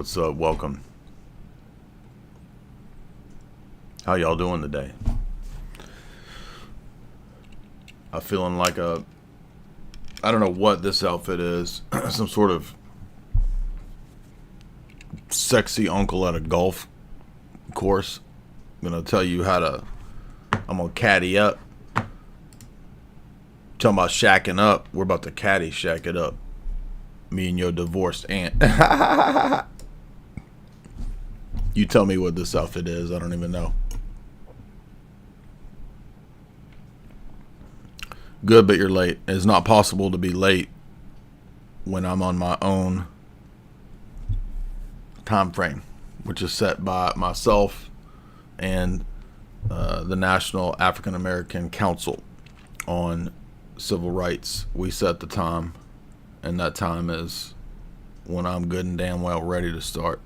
What's up? Welcome. How y'all doing today? I'm feeling like I don't know what this outfit is. Some sort of sexy uncle at a golf course. I'm going to tell you I'm going to caddy up. Talking about shacking up. We're about to caddy shack it up. Me and your divorced aunt. You tell me what this outfit is. I don't even know. Good, but you're late. It's not possible to be late when I'm on my own time frame, which is set by myself and the National African American Council on Civil Rights. We set the time, and that time is when I'm good and damn well ready to start.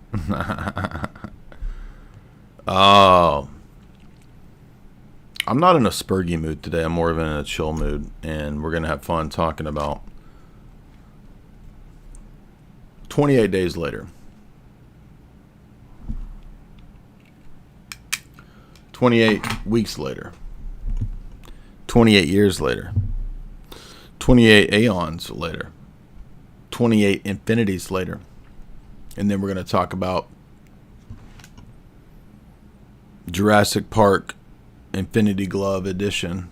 Oh, I'm not in a spurgy mood today. I'm more of in a chill mood, and we're gonna have fun talking about 28 days later. 28 weeks later. 28 years later. 28 aeons later. 28 infinities later. And then we're going to talk about Jurassic Park Infinity Glove Edition,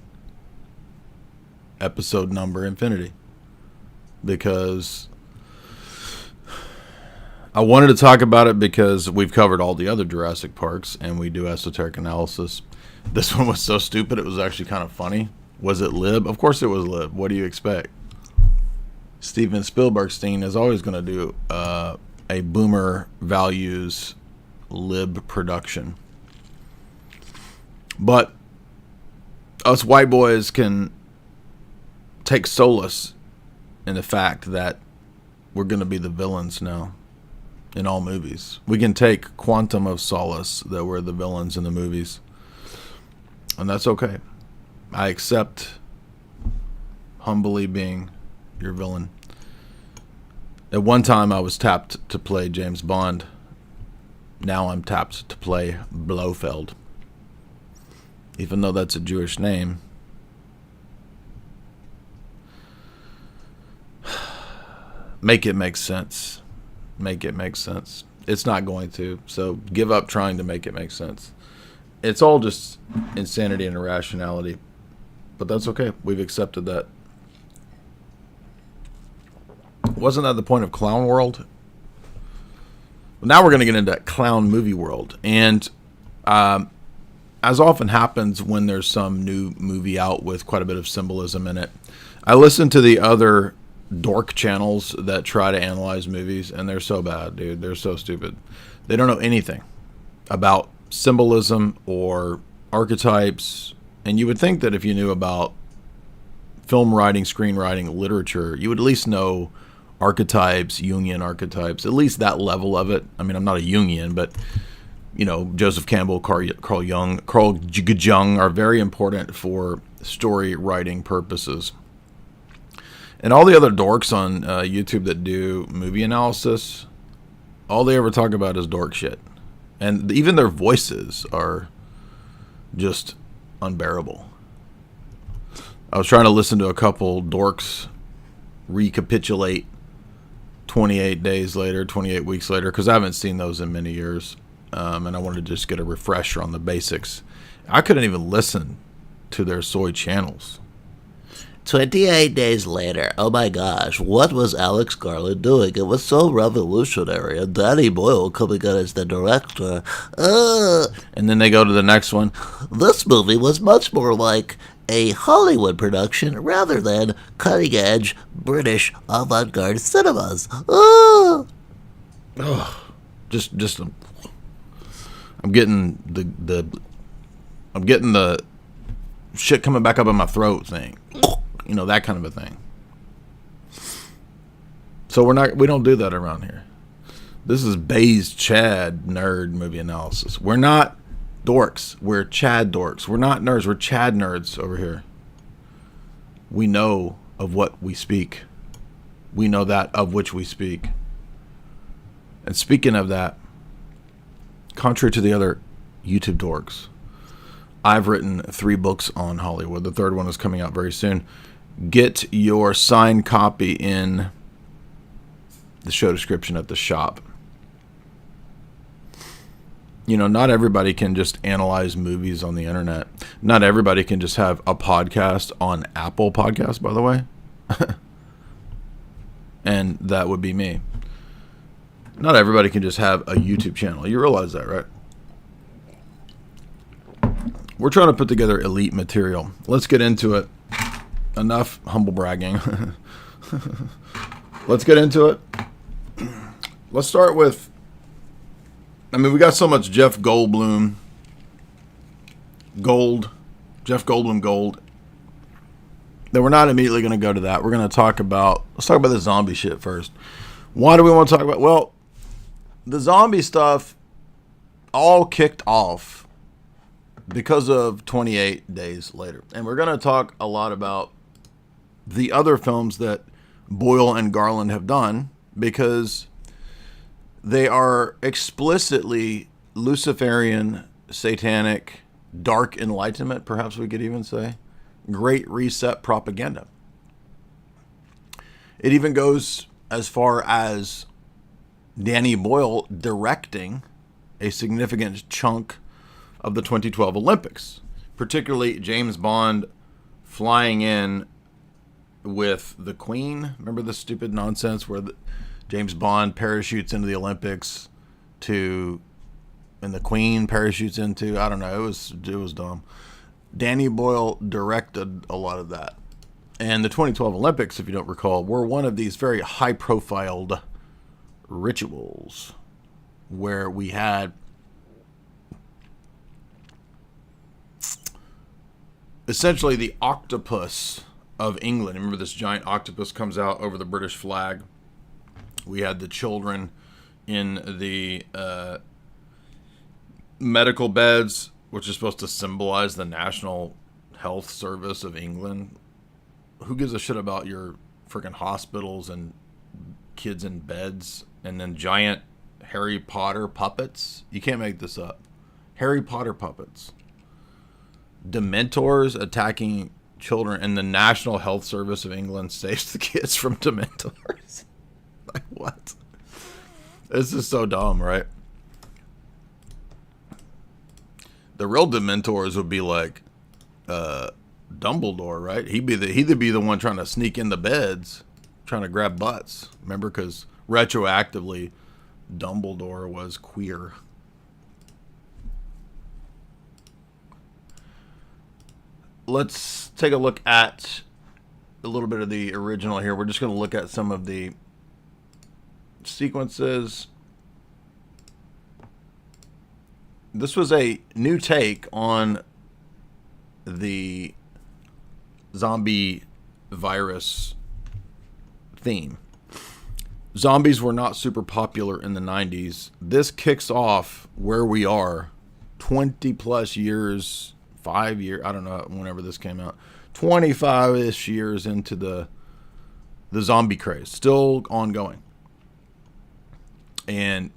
episode number Infinity, because I wanted to talk about it because we've covered all the other Jurassic Parks and we do esoteric analysis. This one was so stupid it was actually kind of funny. Was it lib? Of course it was lib. What do you expect? Steven Spielbergstein is always going to do a boomer values lib production. But us white boys can take solace in the fact that we're going to be the villains now in all movies. We can take quantum of solace that we're the villains in the movies. And that's okay. I accept humbly being your villain. At one time I was tapped to play James Bond. Now I'm tapped to play Blofeld. Even though that's a Jewish name. Make it make sense. Make it make sense. It's not going to. So give up trying to make it make sense. It's all just insanity and irrationality. But that's okay. We've accepted that. Wasn't that the point of Clown World? Now we're going to get into that clown movie world. And as often happens when there's some new movie out with quite a bit of symbolism in it, I listen to the other dork channels that try to analyze movies, and they're so bad, dude. They're so stupid. They don't know anything about symbolism or archetypes. And you would think that if you knew about film writing, screenwriting, literature, you would at least know archetypes, Jungian archetypes, at least that level of it. I mean, I'm not a Jungian, but you know, Joseph Campbell, Carl Jung are very important for story writing purposes. And all the other dorks on YouTube that do movie analysis, all they ever talk about is dork shit. And even their voices are just unbearable. I was trying to listen to a couple dorks recapitulate 28 days later, 28 weeks later, because I haven't seen those in many years. And I wanted to just get a refresher on the basics. I couldn't even listen to their soy channels. 28 days later, oh my gosh, what was Alex Garland doing? It was so revolutionary, and Danny Boyle coming in as the director. And then they go to the next one. This movie was much more like a Hollywood production rather than cutting-edge British avant-garde cinemas. Just I'm getting I'm getting the shit coming back up in my throat thing. You know, that kind of a thing. So we don't do that around here. This is Bayes Chad nerd movie analysis. We're not dorks. We're Chad dorks. We're not nerds. We're Chad nerds over here. We know of what we speak. We know that of which we speak. And speaking of that, contrary to the other YouTube dorks, I've written 3 books on Hollywood. The third one is coming out very soon. Get your signed copy in the show description at the shop. You know, not everybody can just analyze movies on the internet. Not everybody can just have a podcast on Apple Podcasts, by the way. And that would be me. Not everybody can just have a YouTube channel. You realize that, right? We're trying to put together elite material. Let's get into it. Enough humble bragging. Let's get into it. Let's start with, we got so much Jeff Goldblum gold, that we're not immediately going to go to that. We're going to let's talk about the zombie shit first. Why do we want to talk about, well, the zombie stuff all kicked off because of 28 Days Later. And we're going to talk a lot about the other films that Boyle and Garland have done, because they are explicitly Luciferian, Satanic, Dark Enlightenment, perhaps we could even say, Great Reset propaganda. It even goes as far as Danny Boyle directing a significant chunk of the 2012 Olympics, particularly James Bond flying in with the Queen. Remember the stupid nonsense where James Bond parachutes into the Olympics and the Queen parachutes into, I don't know, it was dumb. Danny Boyle directed a lot of that. And the 2012 Olympics, if you don't recall, were one of these very high-profiled rituals where we had essentially the octopus of England. Remember, this giant octopus comes out over the British flag. We had the children in the medical beds, which is supposed to symbolize the National Health Service of England. Who gives a shit about your freaking hospitals and kids in beds? And then giant Harry Potter puppets. You can't make this up. Harry Potter puppets. Dementors attacking children, and the National Health Service of England saves the kids from Dementors. Like, what? This is so dumb, right? The real Dementors would be like Dumbledore, right? He'd be the one trying to sneak in the beds, trying to grab butts. Remember, because retroactively, Dumbledore was queer. Let's take a look at a little bit of the original here. We're just going to look at some of the sequences. This was a new take on the zombie virus theme. Zombies were not super popular in the 90s. This kicks off where we are 20 plus years, 5 years, I don't know, whenever this came out, 25-ish years into the zombie craze, still ongoing. And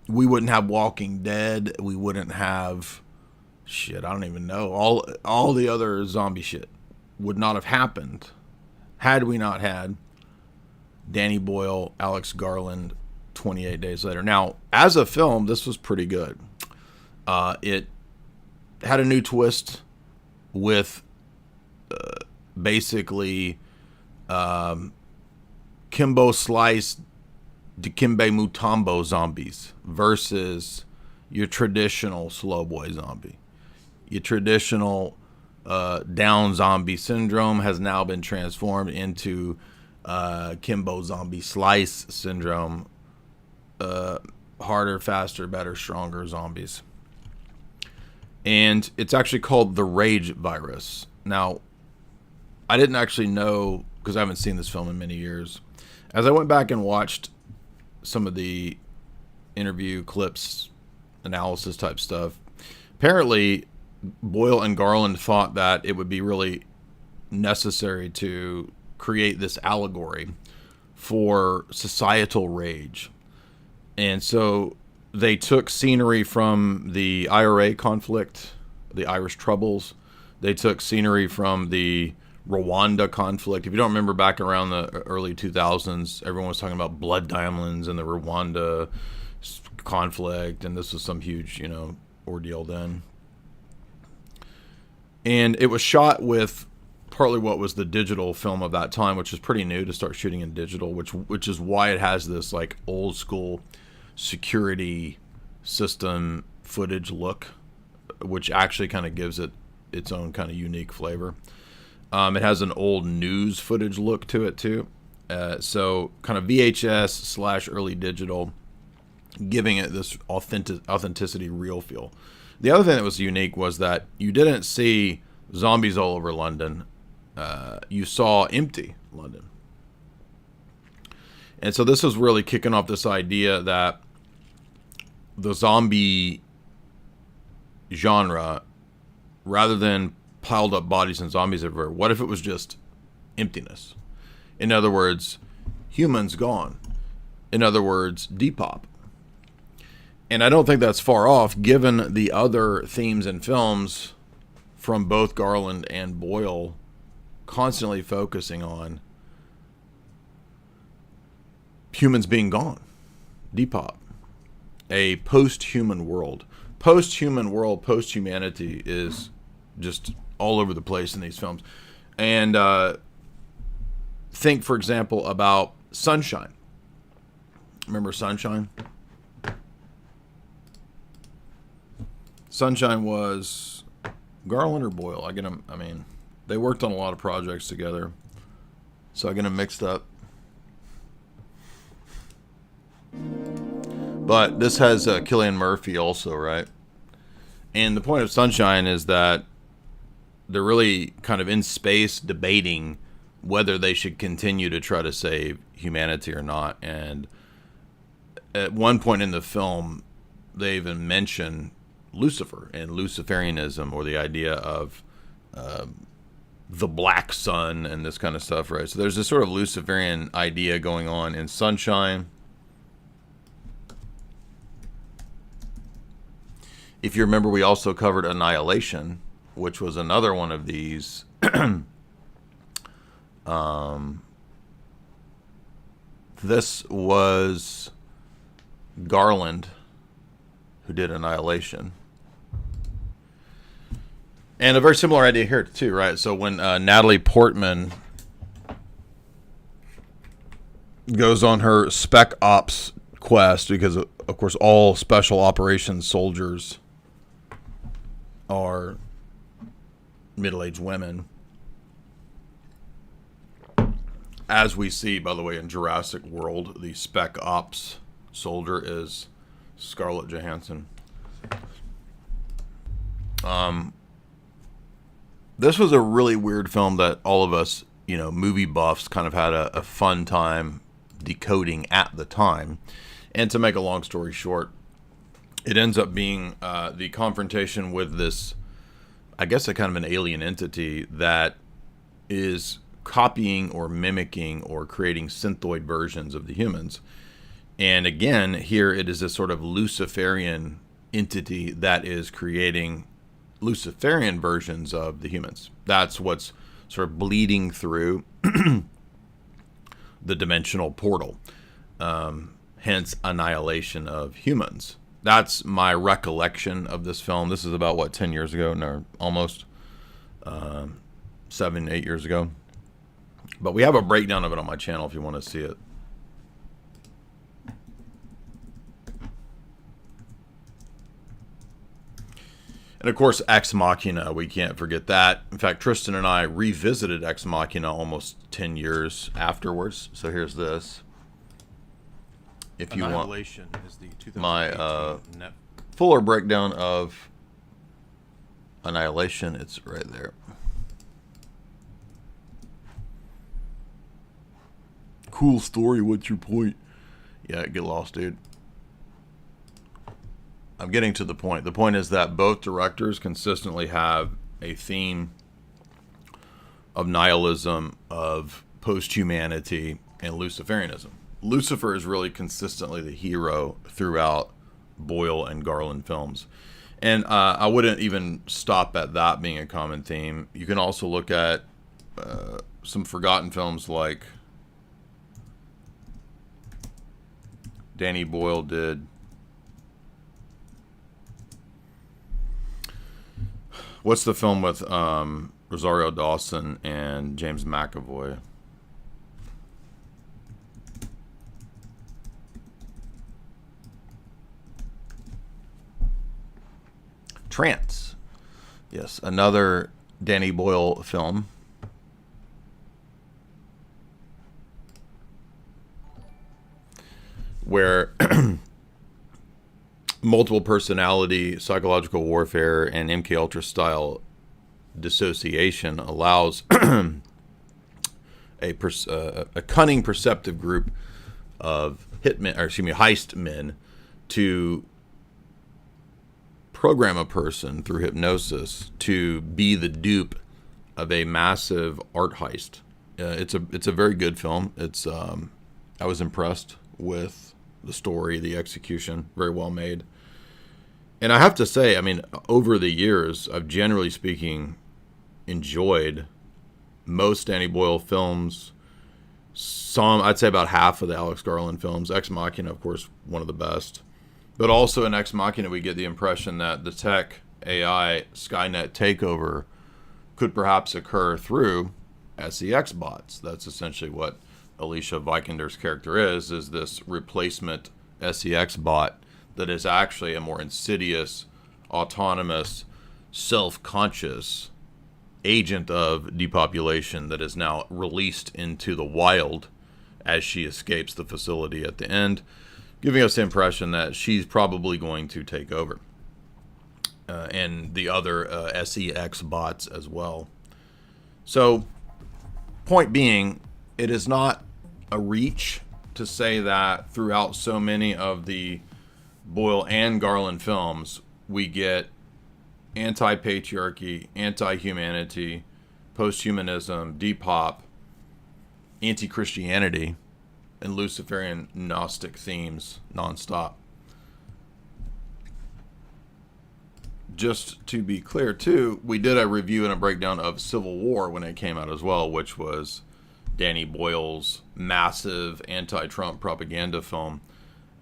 we wouldn't have Walking Dead. We wouldn't have shit. I don't even know. All the other zombie shit would not have happened had we not had Danny Boyle, Alex Garland, 28 Days Later. Now, as a film, this was pretty good. It had a new twist with basically Kimbo Slice Dikembe Mutombo zombies versus your traditional slow boy zombie. Your traditional down zombie syndrome has now been transformed into Kimbo zombie slice syndrome. Harder, faster, better, stronger zombies. And it's actually called the Rage virus. Now, I didn't actually know, because I haven't seen this film in many years. As I went back and watched some of the interview clips, analysis type stuff, apparently Boyle and Garland thought that it would be really necessary to create this allegory for societal rage. And so they took scenery from the IRA conflict, the Irish Troubles. They took scenery from the Rwanda conflict. If you don't remember, back around the early 2000s, everyone was talking about blood diamonds and the Rwanda conflict, and this was some huge, ordeal then. And it was shot with partly what was the digital film of that time, which is pretty new to start shooting in digital, which is why it has this like old school security system footage look, which actually kind of gives it its own kind of unique flavor. It has an old news footage look to it too. So kind of VHS / early digital, giving it this authenticity, real feel. The other thing that was unique was that you didn't see zombies all over London. You saw empty London. And so this was really kicking off this idea that the zombie genre, rather than piled up bodies and zombies everywhere, what if it was just emptiness? In other words, humans gone. In other words, Depop. And I don't think that's far off, given the other themes and films from both Garland and Boyle constantly focusing on humans being gone. Depop. A post-human world. Post-human world, post-humanity is just all over the place in these films. And think, for example, about Sunshine. Remember Sunshine? Sunshine was Garland or Boyle. They worked on a lot of projects together, so I get them mixed up. But this has Cillian Murphy also, right? And the point of Sunshine is that they're really kind of in space debating whether they should continue to try to save humanity or not. And at one point in the film, they even mention Lucifer and Luciferianism, or the idea of the black sun and this kind of stuff, right? So there's this sort of Luciferian idea going on in Sunshine. If you remember, we also covered Annihilation, which was another one of these this was Garland who did Annihilation. And a very similar idea here too, right? So when Natalie Portman goes on her spec ops quest, because of course all special operations soldiers are middle-aged women, as we see, by the way, in Jurassic World, the spec ops soldier is Scarlett Johansson. This was a really weird film that all of us, movie buffs kind of had a fun time decoding at the time. And to make a long story short, it ends up being the confrontation with this, I guess, a kind of an alien entity that is copying or mimicking or creating synthoid versions of the humans. And again, here it is this sort of Luciferian entity that is creating Luciferian versions of the humans. That's what's sort of bleeding through the dimensional portal. Hence, annihilation of humans. That's my recollection of this film. This is about, 10 years ago? No, almost 7, 8 years ago. But we have a breakdown of it on my channel if you want to see it. And of course, Ex Machina, we can't forget that. In fact, Tristan and I revisited Ex Machina almost 10 years afterwards. So here's this. If you want is the my fuller breakdown of Annihilation, it's right there. Cool story, what's your point? Yeah, get lost, dude. I'm getting to the point. The point is that both directors consistently have a theme of nihilism, of post-humanity, and Luciferianism. Lucifer is really consistently the hero throughout Boyle and Garland films. And I wouldn't even stop at that being a common theme. You can also look at some forgotten films like Danny Boyle did. What's the film with Rosario Dawson and James McAvoy? Trance. Yes, another Danny Boyle film. Where multiple personality, psychological warfare, and MK Ultra style dissociation allows a cunning, perceptive group of heist men to program a person through hypnosis to be the dupe of a massive art heist. It's a very good film. It's I was impressed with the story, the execution, very well made. And I have to say, I mean, over the years, I've generally speaking enjoyed most Danny Boyle films. Some, I'd say about half of the Alex Garland films. Ex Machina, of course, one of the best. But also in Ex Machina, we get the impression that the tech, AI, Skynet takeover could perhaps occur through SEX bots. That's essentially what Alicia Vikander's character is this replacement SEX bot that is actually a more insidious, autonomous, self-conscious agent of depopulation that is now released into the wild as she escapes the facility at the end, giving us the impression that she's probably going to take over. And the other SEX bots as well. So, point being, it is not a reach to say that throughout so many of the Boyle and Garland films, we get anti-patriarchy, anti-humanity, post-humanism, depop, anti-Christianity, and Luciferian Gnostic themes nonstop. Just to be clear, too, we did a review and a breakdown of Civil War when it came out as well, which was Danny Boyle's massive anti-Trump propaganda film,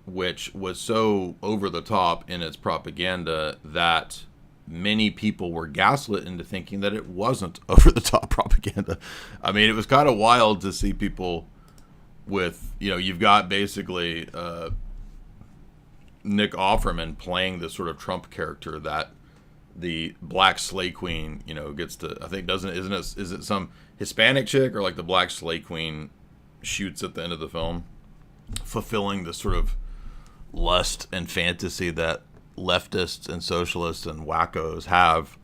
which was so over the top in its propaganda that many people were gaslit into thinking that it wasn't over the top propaganda. I mean, it was kind of wild to see people with, you've got basically Nick Offerman playing this sort of Trump character that the Black Slay Queen, gets to, I think, is it some Hispanic chick, or like the Black Slay Queen shoots at the end of the film, fulfilling the sort of lust and fantasy that leftists and socialists and wackos have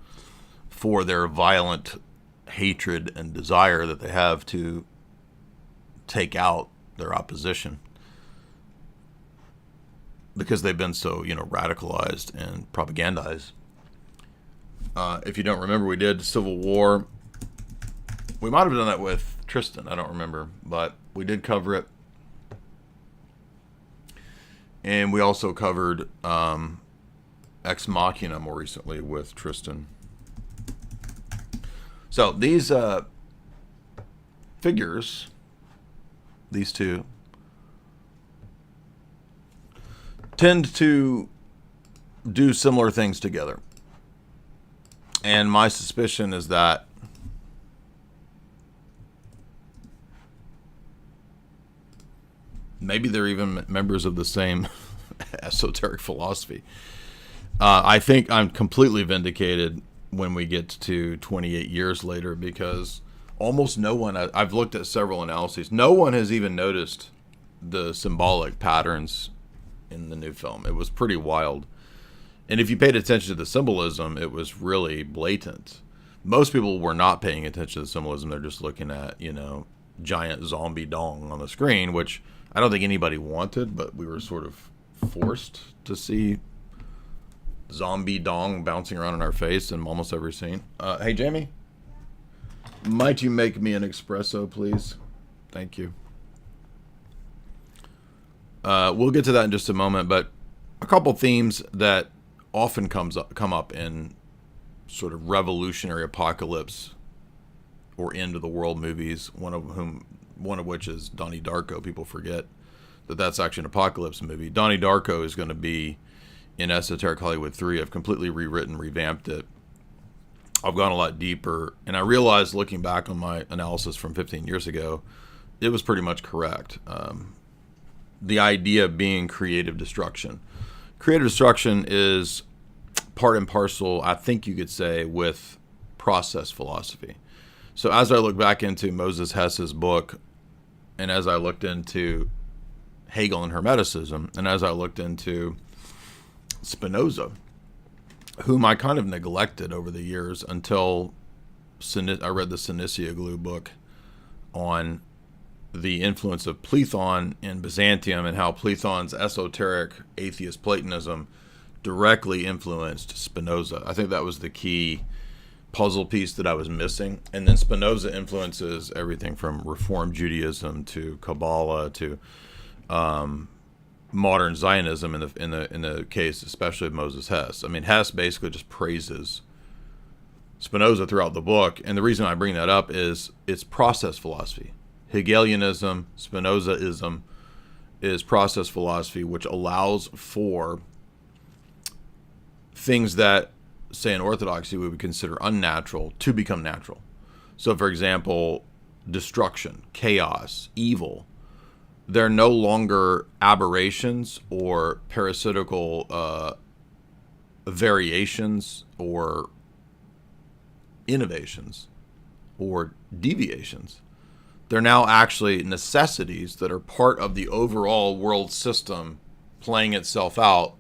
for their violent hatred and desire that they have to take out their opposition, because they've been so, radicalized and propagandized. If you don't remember, we did Civil War. We might have done that with Tristan. I don't remember, but we did cover it. And we also covered Ex Machina more recently with Tristan. So these figures, these two, tend to do similar things together. And my suspicion is that maybe they're even members of the same esoteric philosophy. I think I'm completely vindicated when we get to 28 years later, because almost no one, I've looked at several analyses, no one has even noticed the symbolic patterns in the new film. It was pretty wild. And if you paid attention to the symbolism, it was really blatant. Most people were not paying attention to the symbolism. They're just looking at, giant zombie dong on the screen, which I don't think anybody wanted, but we were sort of forced to see zombie dong bouncing around in our face in almost every scene. Hey, Jamie, might you make me an espresso, please? Thank you. We'll get to that in just a moment, but a couple themes that often come up in sort of revolutionary apocalypse or end of the world movies. One of which is Donnie Darko. People forget that that's actually an apocalypse movie. Donnie Darko is going to be in Esoteric Hollywood 3. I've completely rewritten, revamped it. I've gone a lot deeper, and I realized looking back on my analysis from 15 years ago, it was pretty much correct. The idea being creative destruction. Creative destruction is part and parcel, I think you could say, with process philosophy. So as I look back into Moses Hess's book, and as I looked into Hegel and Hermeticism, and as I looked into Spinoza, whom I kind of neglected over the years until I read the Sinisioglu book on the influence of Platon in Byzantium and how Platon's esoteric atheist Platonism directly influenced Spinoza. I think that was the key puzzle piece that I was missing. And then Spinoza influences everything from Reform Judaism to Kabbalah to modern Zionism in the case especially of Moses Hess. I mean, Hess basically just praises Spinoza throughout the book, and the reason I bring that up is it's process philosophy. Hegelianism, Spinozaism is process philosophy, which allows for things that, say, in orthodoxy we would consider unnatural to become natural. So, for example, destruction, chaos, evil, they're no longer aberrations or parasitical variations or innovations or deviations. They're now actually necessities that are part of the overall world system playing itself out,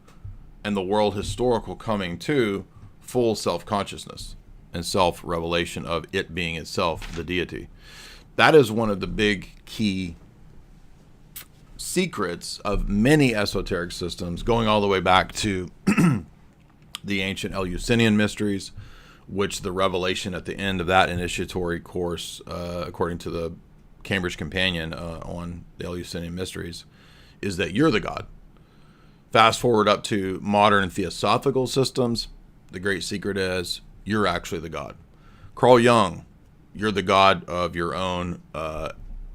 and the world historical coming to full self-consciousness and self-revelation of it being itself the deity. That is one of the big key secrets of many esoteric systems, going all the way back to the ancient Eleusinian mysteries, which the revelation at the end of that initiatory course, according to the Cambridge Companion on the Eleusinian mysteries, is that you're the God. Fast forward up to modern theosophical systems, the great secret is you're actually the God. Carl Jung, you're the God of your own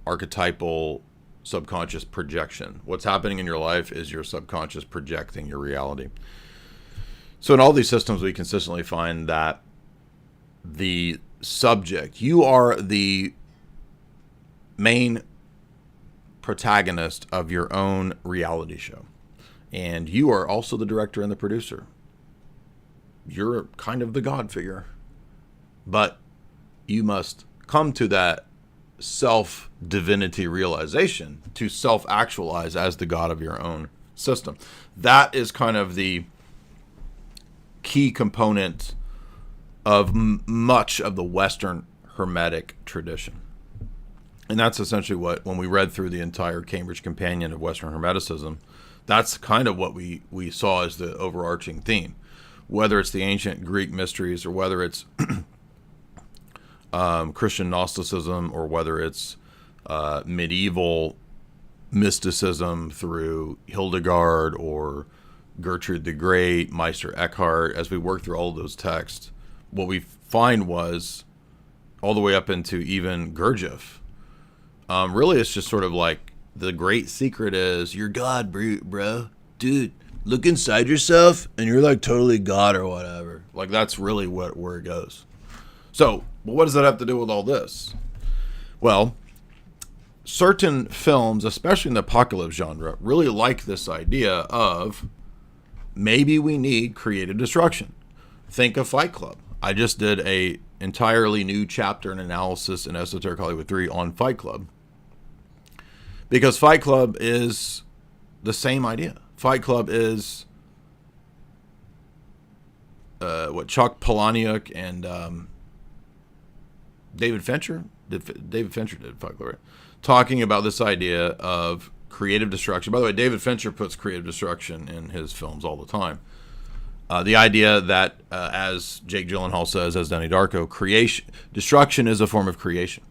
archetypal subconscious projection. What's happening in your life is your subconscious projecting your reality. So in all these systems, we consistently find that the subject, you are the main protagonist of your own reality show. And you are also the director and the producer. You're kind of the God figure. But you must come to that self-divinity realization to self-actualize as the God of your own system. That is kind of the key component of much of the Western Hermetic tradition. And that's essentially what, when we read through the entire Cambridge Companion of Western Hermeticism, that's kind of what we saw as the overarching theme. Whether it's the ancient Greek mysteries or whether it's Christian Gnosticism or whether it's medieval mysticism through Hildegard or Gertrude the Great, Meister Eckhart, as we work through all of those texts, what we find was all the way up into even Gurdjieff. Really, it's just sort of like the great secret is you're God, bro. Dude, look inside yourself and you're like totally God or whatever. Like that's really where it goes. So, what does that have to do with all this? Well, certain films, especially in the apocalypse genre, really like this idea of maybe we need creative destruction. Think of Fight Club. I just did a entirely new chapter and analysis in Esoteric Hollywood 3 on Fight Club. Because Fight Club is the same idea. Fight Club is what Chuck Palahniuk and David Fincher did Fight Club, right? Talking about this idea of creative destruction. By the way, David Fincher puts creative destruction in his films all the time. The idea that, as Jake Gyllenhaal says, as Donnie Darko, destruction is a form of creation.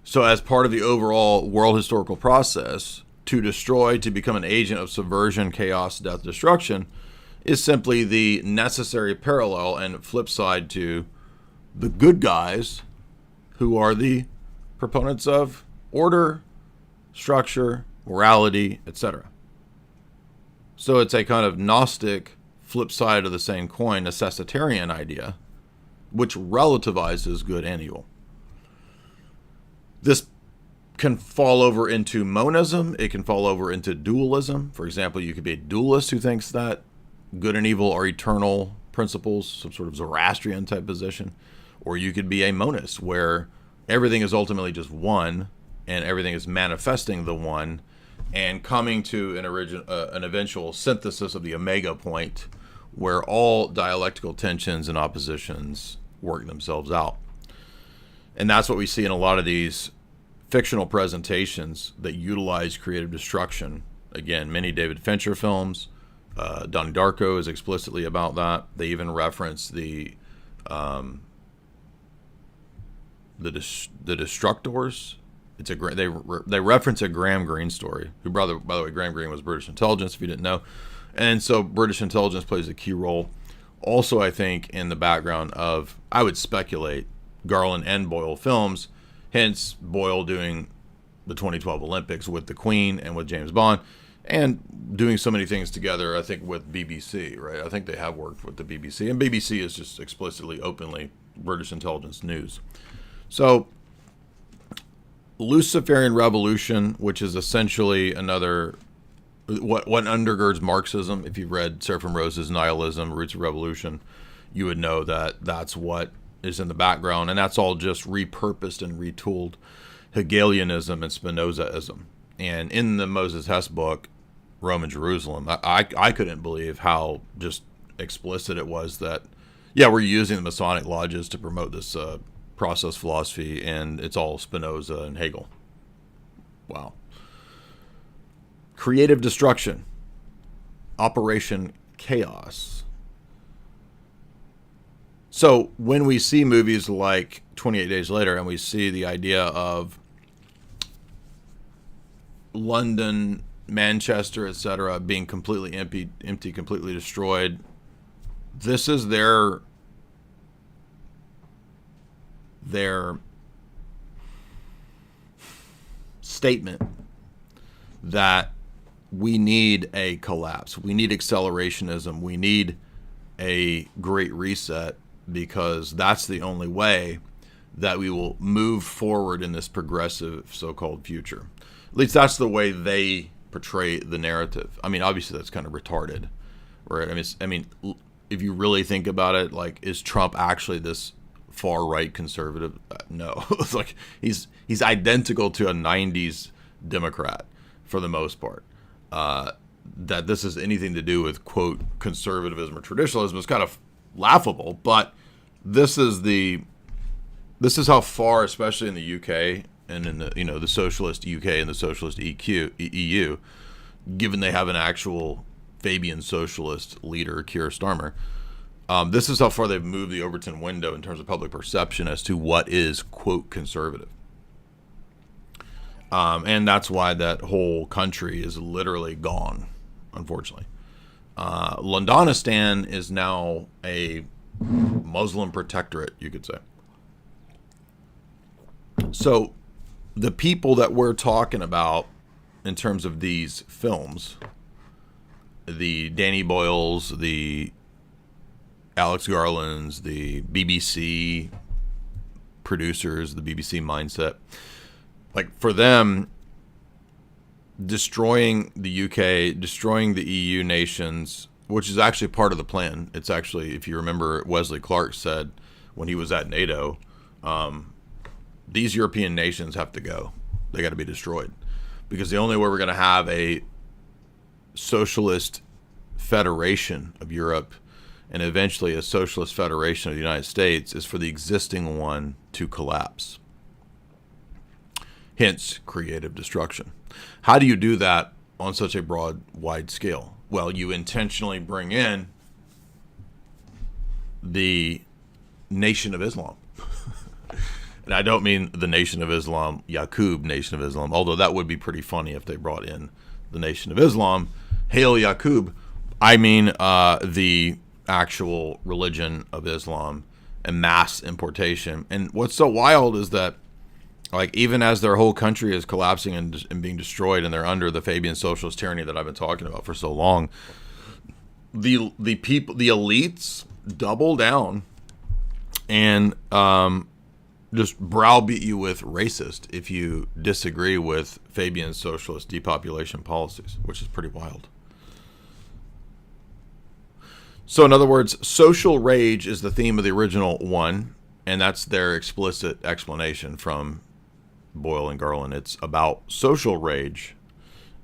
So as part of the overall world historical process, to destroy, to become an agent of subversion, chaos, death, destruction, is simply the necessary parallel and flip side to the good guys who are the proponents of order, structure, morality, etc. So it's a kind of Gnostic flip side of the same coin, a Esoteric idea, which relativizes good and evil. This can fall over into monism. It can fall over into dualism. For example, you could be a dualist who thinks that good and evil are eternal principles, some sort of Zoroastrian type position. Or you could be a monist, where everything is ultimately just one, and everything is manifesting the one, and coming to an eventual synthesis of the omega point, where all dialectical tensions and oppositions work themselves out. And that's what we see in a lot of these fictional presentations that utilize creative destruction. Again, many David Fincher films. Donnie Darko is explicitly about that. They even reference the Destructors. They reference a Graham Greene story. By the way, Graham Greene was British intelligence, if you didn't know. And so British intelligence plays a key role. Also, I think, in the background of, I would speculate, Garland and Boyle films, hence Boyle doing the 2012 Olympics with the Queen and with James Bond, and doing so many things together, I think, with BBC, right? I think they have worked with the BBC, and BBC is just explicitly, openly British intelligence news. So, Luciferian revolution, which is essentially another, what undergirds Marxism. If you've read Seraphim Rose's Nihilism, Roots of Revolution, you would know that that's what is in the background, and that's all just repurposed and retooled Hegelianism and Spinozaism. And in the Moses Hess book, Rome and Jerusalem, I couldn't believe how just explicit it was that, yeah, we're using the Masonic lodges to promote this process philosophy, and it's all Spinoza and Hegel. Wow. Creative destruction. Operation Chaos. So when we see movies like 28 Days Later, and we see the idea of London, Manchester, etc., being completely empty, completely destroyed, this is their statement that we need a collapse. We need accelerationism. We need a great reset, because that's the only way that we will move forward in this progressive so-called future. At least that's the way they portray the narrative. I mean, obviously that's kind of retarded, right? I mean, if you really think about it, like, is Trump actually this far-right conservative? No. It's like he's identical to a 90s Democrat for the most part. That this has anything to do with, quote, conservatism or traditionalism is kind of laughable, but this is how far, especially in the UK and in the the socialist UK and the socialist EU, given they have an actual Fabian socialist leader, Keir Starmer, this is how far they've moved the Overton window in terms of public perception as to what is, quote, conservative. And that's why that whole country is literally gone, unfortunately. Londonistan is now a Muslim protectorate, you could say. So the people that we're talking about in terms of these films, the Danny Boyles, the Alex Garlands, the BBC producers, the BBC mindset, like, for them, destroying the UK, destroying the EU nations, which is actually part of the plan. It's actually, if you remember, Wesley Clark said when he was at NATO, these European nations have to go. They got to be destroyed. Because the only way we're going to have a socialist federation of Europe and eventually a socialist federation of the United States is for the existing one to collapse. Hence, creative destruction. How do you do that on such a broad, wide scale? Well, you intentionally bring in the Nation of Islam. And I don't mean the Nation of Islam, Yaqub Nation of Islam, although that would be pretty funny if they brought in the Nation of Islam. Hail Yaqub. I mean the actual religion of Islam and mass importation. And what's so wild is that, like, even as their whole country is collapsing and being destroyed, and they're under the Fabian socialist tyranny that I've been talking about for so long, the people, the elites, double down and just browbeat you with racist if you disagree with Fabian socialist depopulation policies, which is pretty wild. So in other words, social rage is the theme of the original one, and that's their explicit explanation from Boyle and Garland. It's about social rage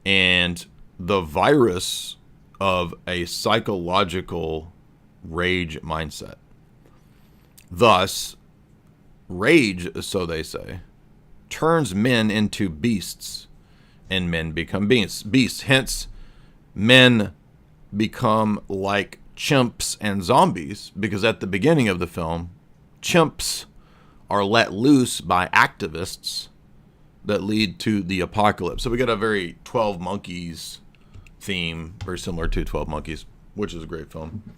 and the virus of a psychological rage mindset. Thus, rage, so they say, turns men into beasts, and men become beasts. Hence, men become like chimps and zombies, because at the beginning of the film, chimps are let loose by activists that lead to the apocalypse. So we got a very 12 Monkeys theme, very similar to 12 Monkeys, which is a great film.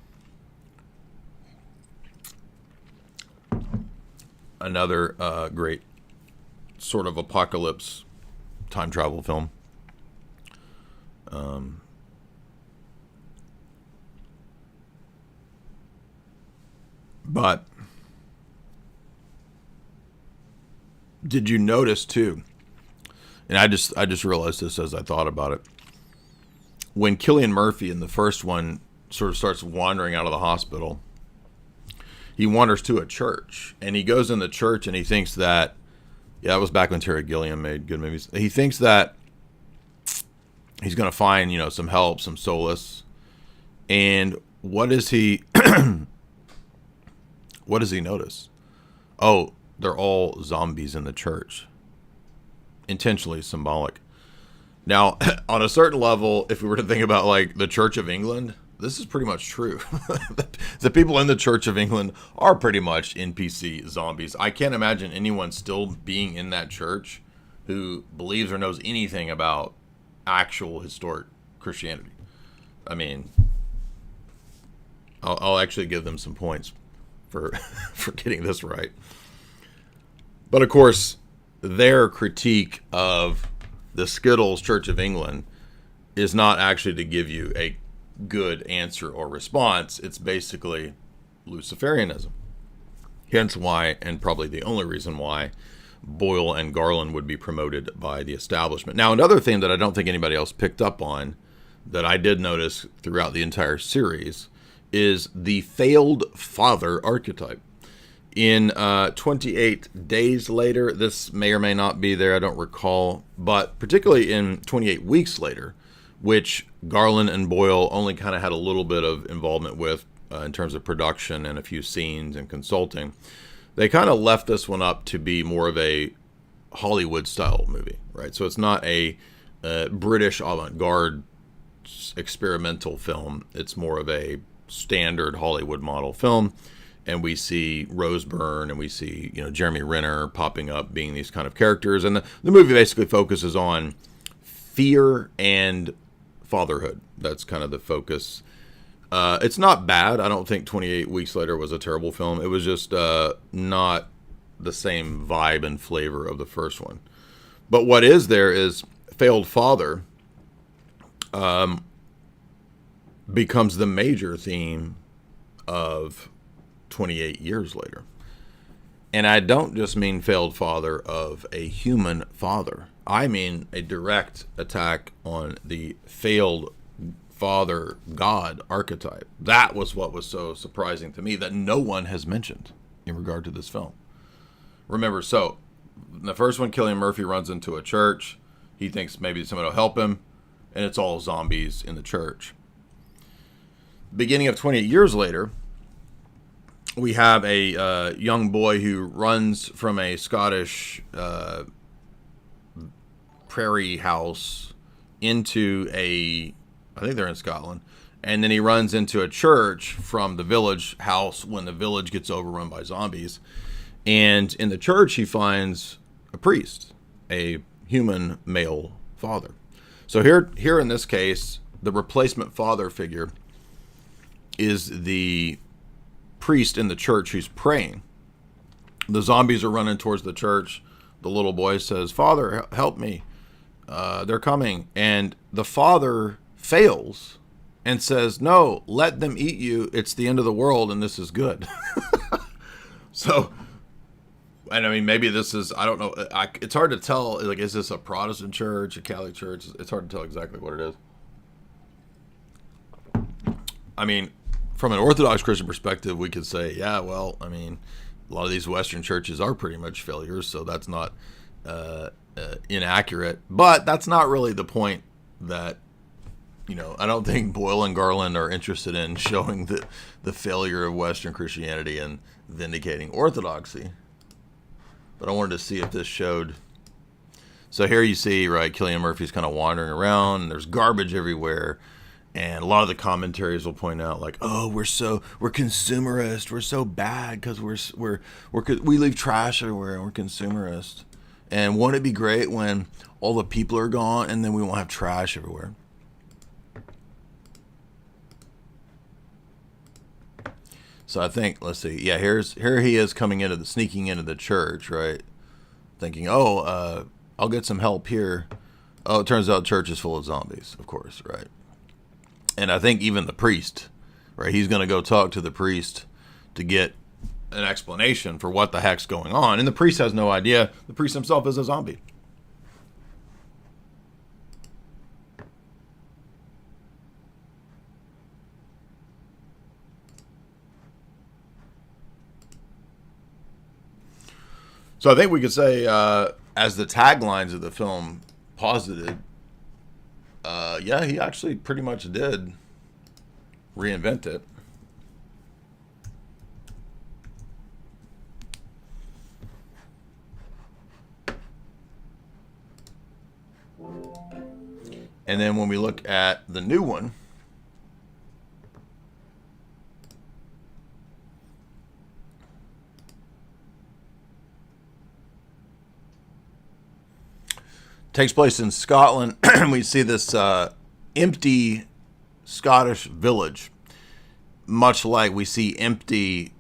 Another great sort of apocalypse time travel film. But did you notice too? And I just realized this as I thought about it. When Cillian Murphy in the first one sort of starts wandering out of the hospital, he wanders to a church, and he goes in the church and he thinks that, yeah, that was back when Terry Gilliam made good movies. He thinks that he's going to find, some help, some solace. And what does he what does he notice? Oh, they're all zombies in the church. Intentionally symbolic. Now, on a certain level, if we were to think about like the Church of England, this is pretty much true. The people in the Church of England are pretty much NPC zombies. I can't imagine anyone still being in that church who believes or knows anything about actual historic Christianity. I mean, I'll actually give them some points for for getting this right. But of course, their critique of the Skittles Church of England is not actually to give you a good answer or response. It's basically Luciferianism. Hence why, and probably the only reason why, Boyle and Garland would be promoted by the establishment. Now, another thing that I don't think anybody else picked up on, that I did notice throughout the entire series, is the failed father archetype. In 28 Days Later, this may or may not be there, I don't recall, but particularly in 28 Weeks Later, which Garland and Boyle only kind of had a little bit of involvement with in terms of production and a few scenes and consulting, they kind of left this one up to be more of a Hollywood-style movie, right? So it's not a British avant-garde experimental film. It's more of a standard Hollywood model film. And we see Rose Byrne and we see, Jeremy Renner popping up being these kind of characters. And the movie basically focuses on fear and fatherhood. That's kind of the focus. It's not bad. I don't think 28 Weeks Later was a terrible film. It was just not the same vibe and flavor of the first one. But what is there is failed father becomes the major theme of 28 Years Later. And I don't just mean failed father of a human father. I mean a direct attack on the failed father God archetype. That was what was so surprising to me, that no one has mentioned in regard to this film. Remember, so in the first one, Cillian Murphy runs into a church. He thinks maybe someone will help him, and it's all zombies in the church. Beginning of 28 Years Later, we have a young boy who runs from a Scottish prairie house into I think they're in Scotland, and then he runs into a church from the village house when the village gets overrun by zombies. And in the church, he finds a priest, a human male father. So here in this case, the replacement father figure is the priest in the church who's praying. The zombies are running towards the church. The little boy says, "Father, help me. They're coming." And the father fails and says, "No, let them eat you. It's the end of the world, and this is good." So, and I mean, maybe this is, I don't know. It's hard to tell. Like, is this a Protestant church, a Catholic church? It's hard to tell exactly what it is. I mean, from an Orthodox Christian perspective, we could say, yeah, well, I mean, a lot of these Western churches are pretty much failures, so that's not inaccurate. But that's not really the point that, I don't think Boyle and Garland are interested in showing the failure of Western Christianity and vindicating Orthodoxy. But I wanted to see if this showed. So here you see, right, Cillian Murphy's kind of wandering around, and there's garbage everywhere. And a lot of the commentaries will point out, like, "Oh, we're consumerist. We're so bad because we leave trash everywhere and we're consumerist. And won't it be great when all the people are gone and then we won't have trash everywhere?" So I think, let's see, yeah, here he is sneaking into the church, right? Thinking, I'll get some help here. Oh, it turns out the church is full of zombies, of course, right? And I think even the priest, right? He's going to go talk to the priest to get an explanation for what the heck's going on. And the priest has no idea. The priest himself is a zombie. So I think we could say, as the taglines of the film posited, yeah, he actually pretty much did reinvent it. And then when we look at the new one, takes place in Scotland. We see this empty Scottish village, much like we see empty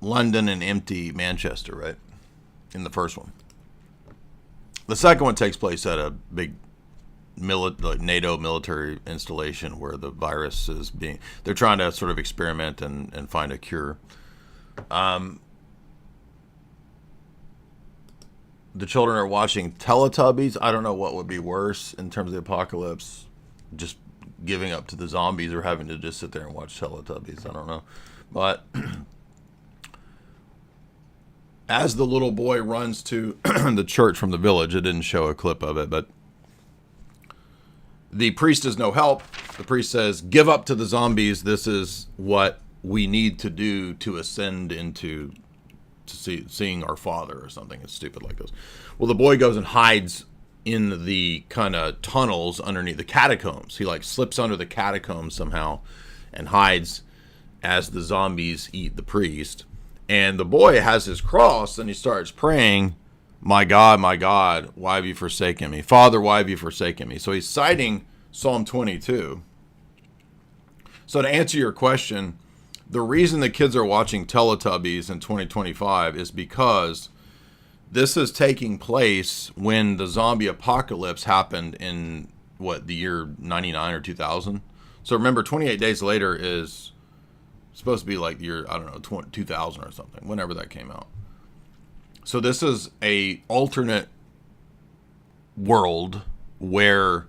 London and empty Manchester, right? In the first one. The second one takes place at a big NATO military installation where the virus is they're trying to sort of experiment and find a cure. The children are watching Teletubbies. I don't know what would be worse in terms of the apocalypse, just giving up to the zombies or having to just sit there and watch Teletubbies. I don't know. But as the little boy runs to the church from the village, it didn't show a clip of it, but the priest is no help. The priest says, "Give up to the zombies. This is what we need to do to ascend into seeing our Father," or something. It's stupid like this. Well, the boy goes and hides in the kind of tunnels underneath the catacombs. He like slips under the catacombs somehow and hides as the zombies eat the priest. And the boy has his cross and he starts praying, my God, why have you forsaken me? Father, why have you forsaken me?" So he's citing Psalm 22. So to answer your question, the reason the kids are watching Teletubbies in 2025 is because this is taking place when the zombie apocalypse happened in, the year 99 or 2000? So remember, 28 Days Later is supposed to be like the year, 2000 or something, whenever that came out. So this is a alternate world where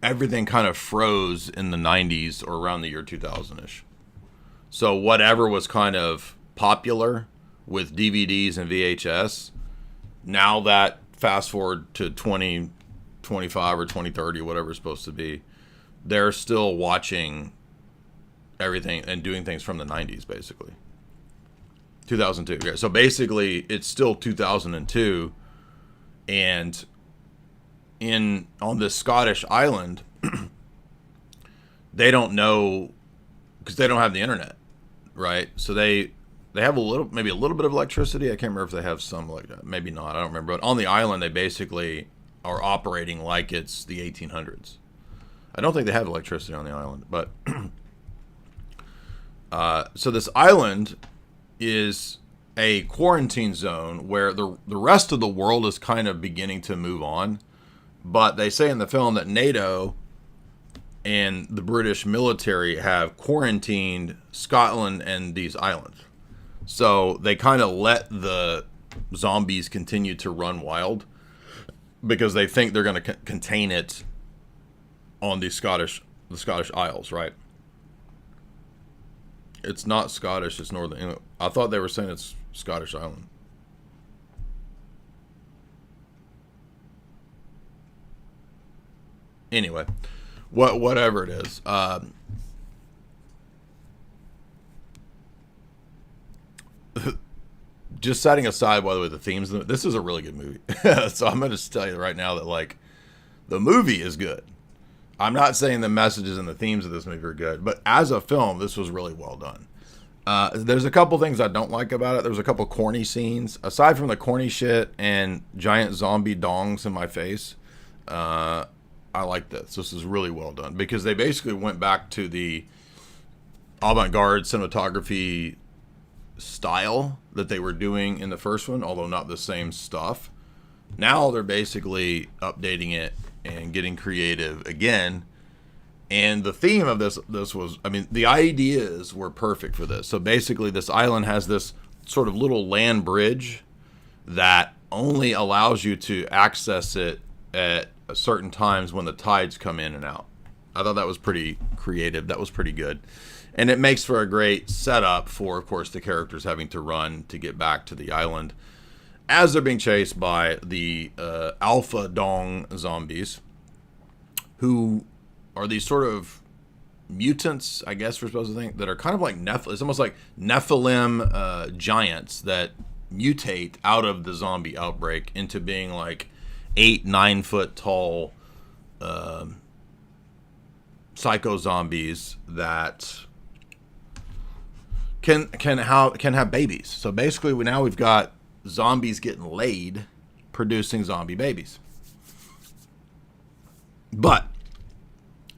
everything kind of froze in the 90s or around the year 2000-ish. So whatever was kind of popular with DVDs and VHS, now that fast forward to 2025 or 2030, whatever it's supposed to be, they're still watching everything and doing things from the 90s, basically. 2002. Yeah. So basically, it's still 2002, and on this Scottish island, they don't know because they don't have the internet. Right, so they they have maybe a little bit of electricity. I can't remember if they have some like that. Maybe not. I don't remember. But on the island, they basically are operating like it's the 1800s. I don't think they have electricity on the island, but so this island is a quarantine zone where the rest of the world is kind of beginning to move on. But they say in the film that NATO and the British military have quarantined Scotland and these islands. So they kind of let the zombies continue to run wild because they think they're going to contain it on the Scottish Isles, right? It's not Scottish, it's Northern England. I thought they were saying it's Scottish Island. Anyway, whatever it is. Just setting aside, by the way, the themes, this is a really good movie. So I'm going to tell you right now that, like, the movie is good. I'm not saying the messages and the themes of this movie are good, but as a film, this was really well done. There's a couple things I don't like about it. There's a couple corny scenes. Aside from the corny shit and giant zombie dongs in my face, I like this. This is really well done because they basically went back to the avant-garde cinematography style that they were doing in the first one, although not the same stuff. Now they're basically updating it and getting creative again. And the theme of this was, I mean, the ideas were perfect for this. So basically this island has this sort of little land bridge that only allows you to access it at certain times when the tides come in and out. I thought that was pretty creative. That was pretty good. And it makes for a great setup for, of course, the characters having to run to get back to the island as they're being chased by the Alpha Dong zombies, who are these sort of mutants, I guess we're supposed to think, that are kind of like Nephilim. It's almost like Nephilim giants that mutate out of the zombie outbreak into being like 8-9 foot tall psycho zombies that can have babies. So basically, we've got zombies getting laid, producing zombie babies. But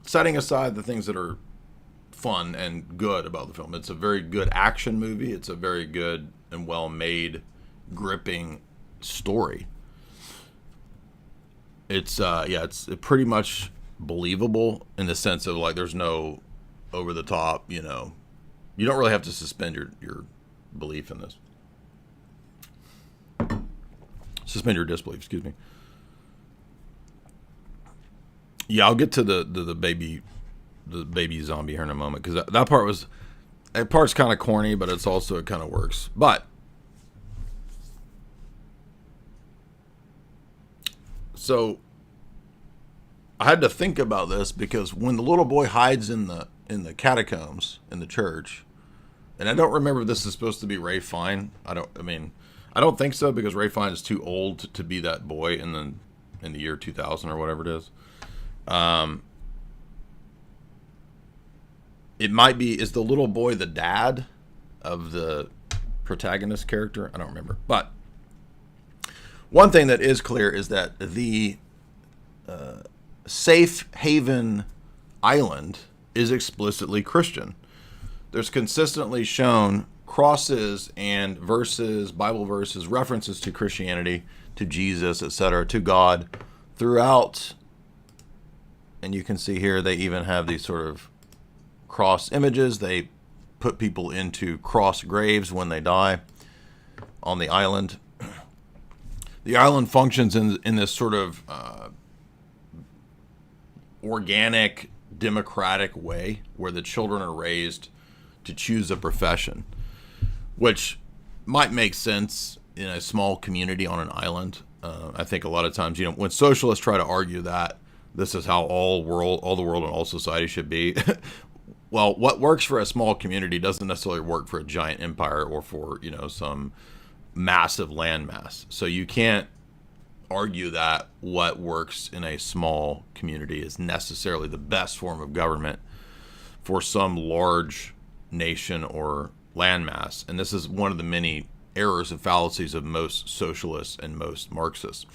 setting aside the things that are fun and good about the film, it's a very good action movie. It's a very good and well-made, gripping story. It's it's pretty much believable in the sense of, like, there's no over the top, you know. You don't really have to suspend your belief in this. Suspend your disbelief, excuse me. Yeah, I'll get to the baby zombie here in a moment, because that part's kind of corny, but it kind of works. But so I had to think about this, because when the little boy hides in the catacombs in the church, and I don't remember if this is supposed to be Ray Fine. I don't think so, because Ray Fine is too old to be that boy in the year 2000 or whatever it is. It might be, is the little boy the dad of the protagonist character? I don't remember. But one thing that is clear is that the Safe Haven Island is explicitly Christian. There's consistently shown crosses and verses, Bible verses, references to Christianity, to Jesus, etc., to God throughout. And you can see here they even have these sort of cross images. They put people into cross graves when they die on the island. The island functions in this sort of organic, democratic way where the children are raised to choose a profession, which might make sense in a small community on an island. I think a lot of times, when socialists try to argue that this is how all the world and all society should be, well, what works for a small community doesn't necessarily work for a giant empire or for, some massive landmass. So you can't argue that what works in a small community is necessarily the best form of government for some large nation or landmass. And this is one of the many errors and fallacies of most socialists and most Marxists.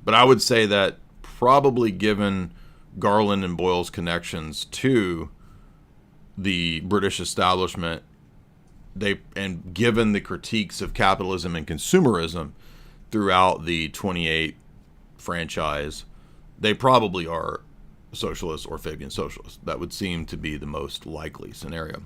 But I would say that probably given Garland and Boyle's connections to the British establishment, and given the critiques of capitalism and consumerism throughout the 28 franchise, they probably are socialists or Fabian socialists. That would seem to be the most likely scenario.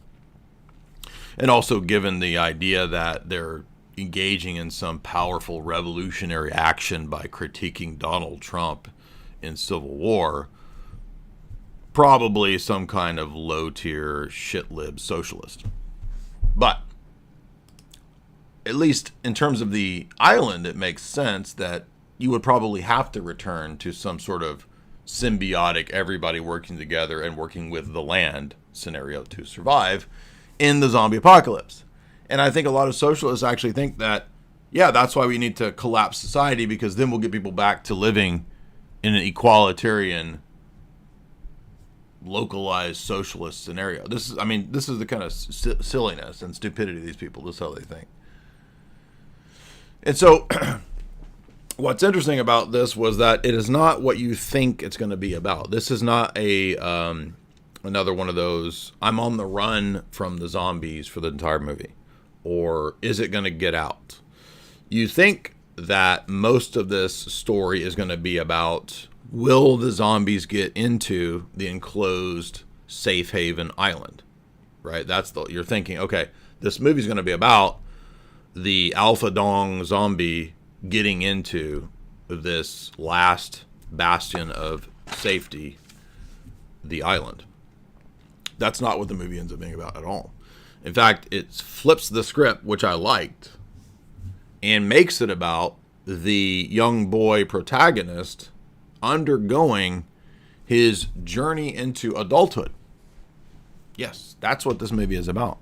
And also given the idea that they're engaging in some powerful revolutionary action by critiquing Donald Trump in Civil War, probably some kind of low-tier shit-lib socialist. But at least in terms of the island, it makes sense that you would probably have to return to some sort of symbiotic, everybody working together and working with the land scenario to survive in the zombie apocalypse. And I think a lot of socialists actually think that, yeah, that's why we need to collapse society, because then we'll get people back to living in an equalitarian, localized socialist scenario. This is the kind of silliness and stupidity of these people. This is how they think. And so what's interesting about this was that it is not what you think it's going to be about. This is not a another one of those, I'm on the run from the zombies for the entire movie. Or is it going to get out? You think that most of this story is going to be about, will the zombies get into the enclosed safe haven island? Right? You're thinking, okay, this movie's going to be about the Alpha Dong zombie getting into this last bastion of safety, the island. That's not what the movie ends up being about at all. In fact, it flips the script, which I liked, and makes it about the young boy protagonist undergoing his journey into adulthood. Yes, that's what this movie is about.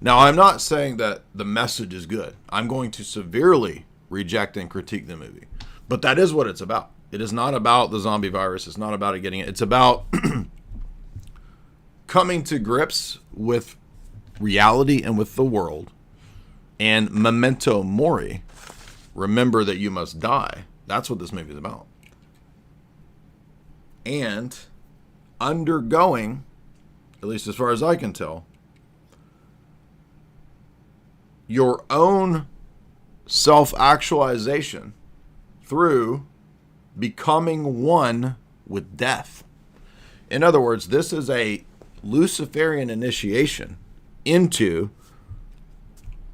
Now, I'm not saying that the message is good. I'm going to severely reject and critique the movie. But that is what it's about. It is not about the zombie virus. It's not about it getting it. It's about coming to grips with reality and with the world. And memento mori, remember that you must die. That's what this movie is about. And undergoing, at least as far as I can tell, your own self-actualization through becoming one with death. In other words, this is a Luciferian initiation into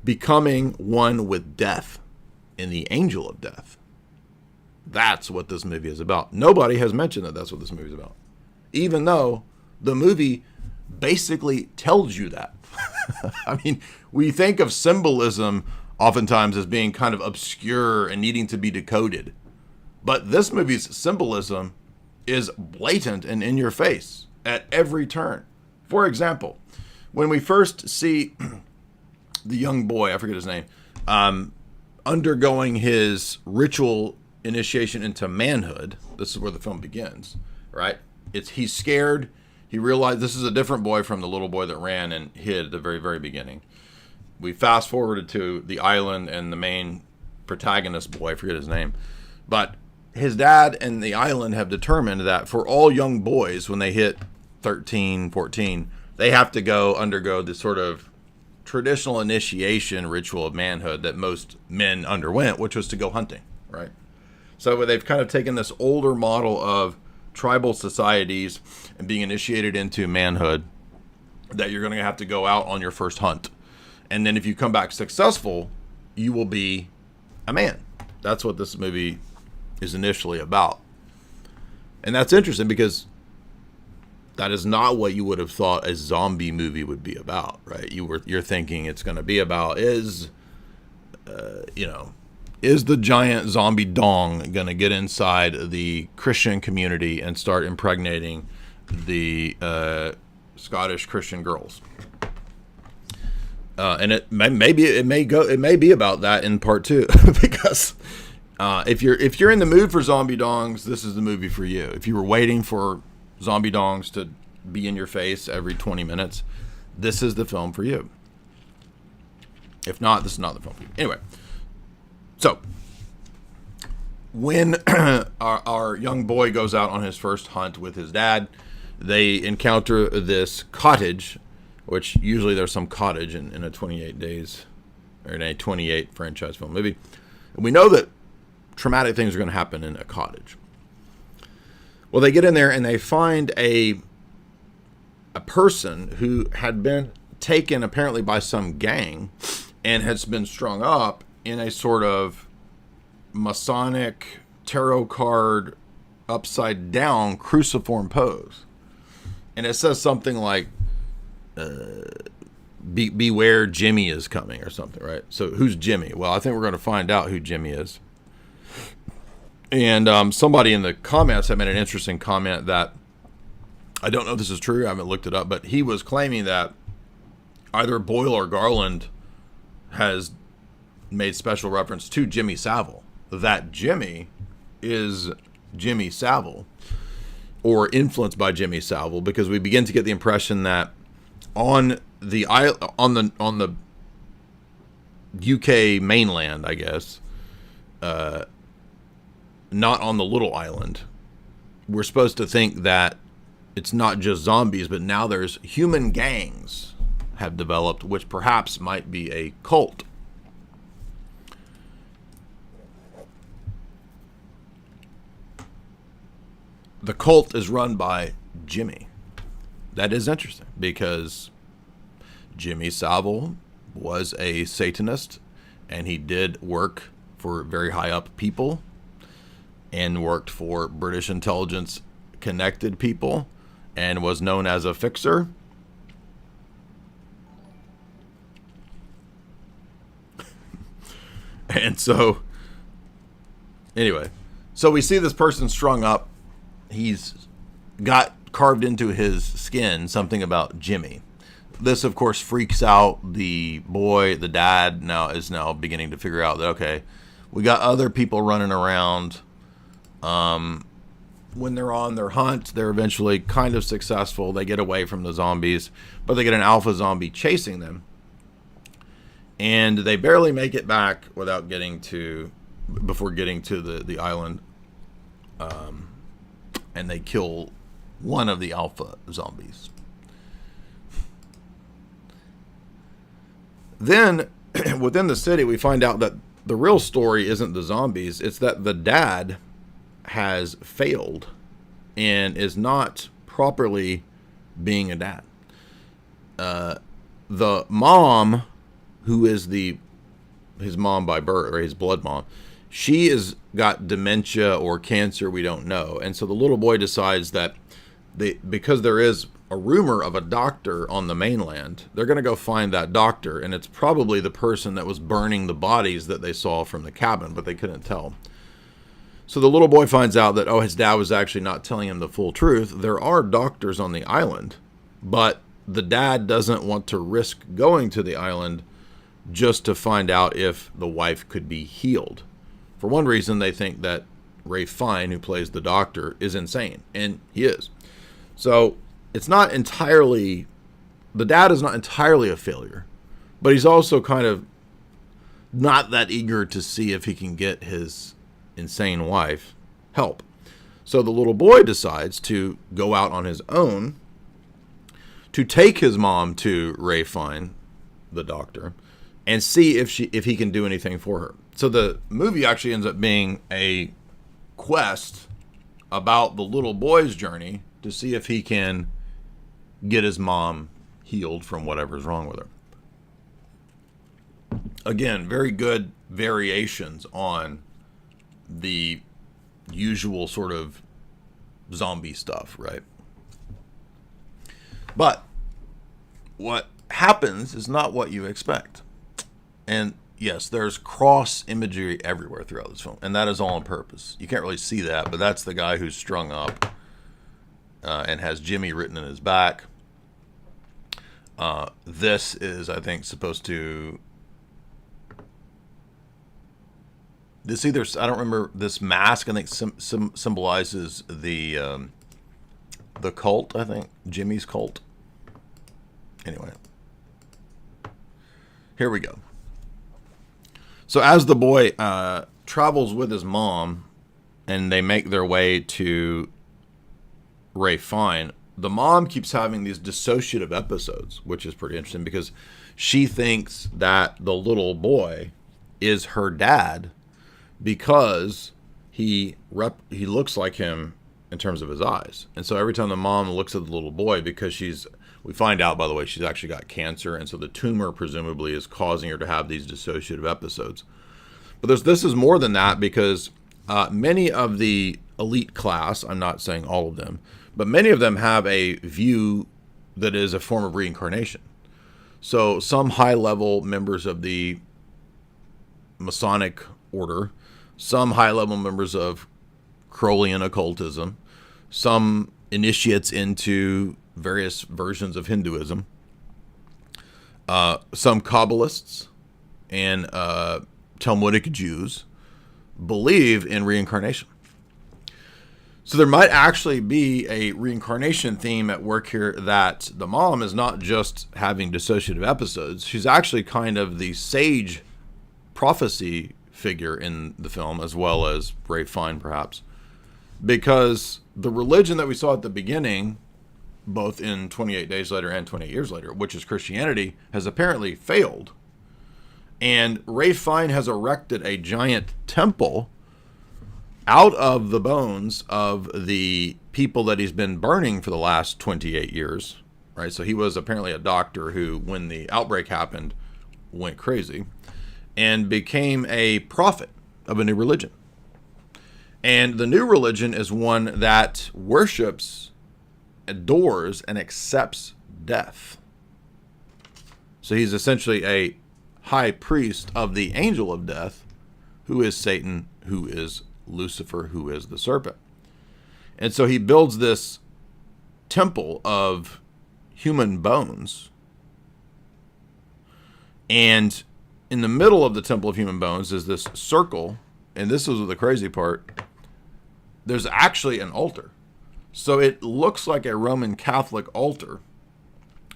becoming one with death and the angel of death. That's what this movie is about. Nobody has mentioned that that's what this movie is about, even though the movie basically tells you that. I mean, we think of symbolism oftentimes as being kind of obscure and needing to be decoded. But this movie's symbolism is blatant and in your face at every turn. For example, when we first see the young boy, I forget his name, undergoing his ritual initiation into manhood, this is where the film begins, right? He's scared. He realized this is a different boy from the little boy that ran and hid at the very, very beginning. We fast forwarded to the island and the main protagonist boy, I forget his name. But his dad and the island have determined that for all young boys, when they hit 13, 14, they have to undergo this sort of traditional initiation ritual of manhood that most men underwent, which was to go hunting, right? So they've kind of taken this older model of tribal societies and being initiated into manhood, that you're going to have to go out on your first hunt. And then if you come back successful, you will be a man. That's what this movie is initially about. And that's interesting because that is not what you would have thought a zombie movie would be about, right? You're thinking it's going to be about is the giant zombie dong going to get inside the Christian community and start impregnating the Scottish Christian girls? And it may be about that in part two, because if you're in the mood for zombie dongs, this is the movie for you. If you were waiting for zombie dongs to be in your face every 20 minutes, this is the film for you. If not, this is not the film for you. Anyway, so when our young boy goes out on his first hunt with his dad, they encounter this cottage, which usually there's some cottage in a 28 days or in a 28 franchise film movie. And we know that traumatic things are going to happen in a cottage. Well, they get in there and they find a person who had been taken apparently by some gang and has been strung up in a sort of Masonic tarot card upside down cruciform pose. And it says something like, beware Jimmy is coming or something, right? So who's Jimmy? Well, I think we're going to find out who Jimmy is. And somebody in the comments had made an interesting comment that, I don't know if this is true, I haven't looked it up, but he was claiming that either Boyle or Garland has made special reference to Jimmy Savile. That Jimmy is Jimmy Savile, or influenced by Jimmy Savile, because we begin to get the impression that on the UK mainland, I guess, not on the little island, we're supposed to think that it's not just zombies, but now there's human gangs have developed, which perhaps might be a cult. The cult is run by Jimmy. That is interesting because Jimmy Savile was a Satanist and he did work for very high up people and worked for British intelligence connected people and was known as a fixer. And so, anyway, so we see this person strung up. He's got carved into his skin something about Jimmy. This, of course, freaks out the boy. The dad is now beginning to figure out that, okay, we got other people running around. When they're on their hunt, they're eventually kind of successful. They get away from the zombies, but they get an alpha zombie chasing them. And they barely make it back before getting to the island. And they kill one of the alpha zombies. Then, within the city, we find out that the real story isn't the zombies. It's that the dad has failed and is not properly being a dad. The mom, who is his mom by birth, or his blood mom, she has got dementia or cancer, we don't know. And so the little boy decides that because there is a rumor of a doctor on the mainland, they're going to go find that doctor. And it's probably the person that was burning the bodies that they saw from the cabin, but they couldn't tell. So the little boy finds out that, his dad was actually not telling him the full truth. There are doctors on the island, but the dad doesn't want to risk going to the island just to find out if the wife could be healed. For one reason, they think that Ralph Fiennes, who plays the doctor, is insane, and he is. So it's not entirely, the dad is not entirely a failure, but he's also kind of not that eager to see if he can get his insane wife help. So the little boy decides to go out on his own to take his mom to Ralph Fiennes, the doctor, and see if he can do anything for her. So the movie actually ends up being a quest about the little boy's journey to see if he can get his mom healed from whatever's wrong with her. Again, very good variations on the usual sort of zombie stuff, right? But what happens is not what you expect. And yes, there's cross imagery everywhere throughout this film, and that is all on purpose. You can't really see that, but that's the guy who's strung up and has Jimmy written in his back. This is, I think, supposed to... I don't remember, this mask, I think, symbolizes the cult, I think. Jimmy's cult. Anyway. Here we go. So as the boy travels with his mom and they make their way to Ray Fine, the mom keeps having these dissociative episodes, which is pretty interesting because she thinks that the little boy is her dad because he looks like him in terms of his eyes. And so every time the mom looks at the little boy, because we find out, by the way, she's actually got cancer, and so the tumor presumably is causing her to have these dissociative episodes. But this is more than that, because many of the elite class, I'm not saying all of them, but many of them have a view that is a form of reincarnation. So some high-level members of the Masonic order, some high-level members of Crowleyan occultism, some initiates into various versions of Hinduism, some Kabbalists and Talmudic Jews believe in reincarnation. So there might actually be a reincarnation theme at work here, that the mom is not just having dissociative episodes. She's actually kind of the sage prophecy figure in the film, as well as Ray Fine, perhaps. Because the religion that we saw at the beginning, both in 28 Days Later and 28 Years Later, which is Christianity, has apparently failed. And Ray Fine has erected a giant temple out of the bones of the people that he's been burning for the last 28 years, right? So he was apparently a doctor who, when the outbreak happened, went crazy and became a prophet of a new religion. And the new religion is one that worships, adores, and accepts death. So he's essentially a high priest of the angel of death, who is Satan, who is Lucifer, who is the serpent. And so he builds this temple of human bones. And in the middle of the temple of human bones is this circle. And this is the crazy part. There's actually an altar. So it looks like a Roman Catholic altar.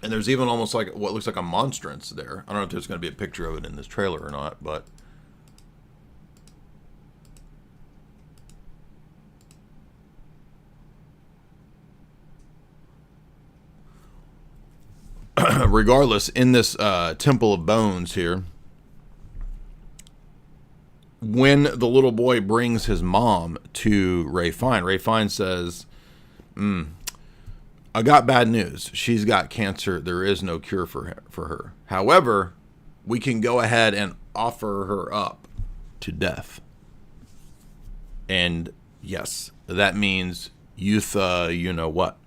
And there's even almost like what looks like a monstrance there. I don't know if there's going to be a picture of it in this trailer or not, but regardless, in this temple of bones here, when the little boy brings his mom to Ray Fine says, I got bad news. She's got cancer. There is no cure for her. However, we can go ahead and offer her up to death. And yes, that means youth, you know what.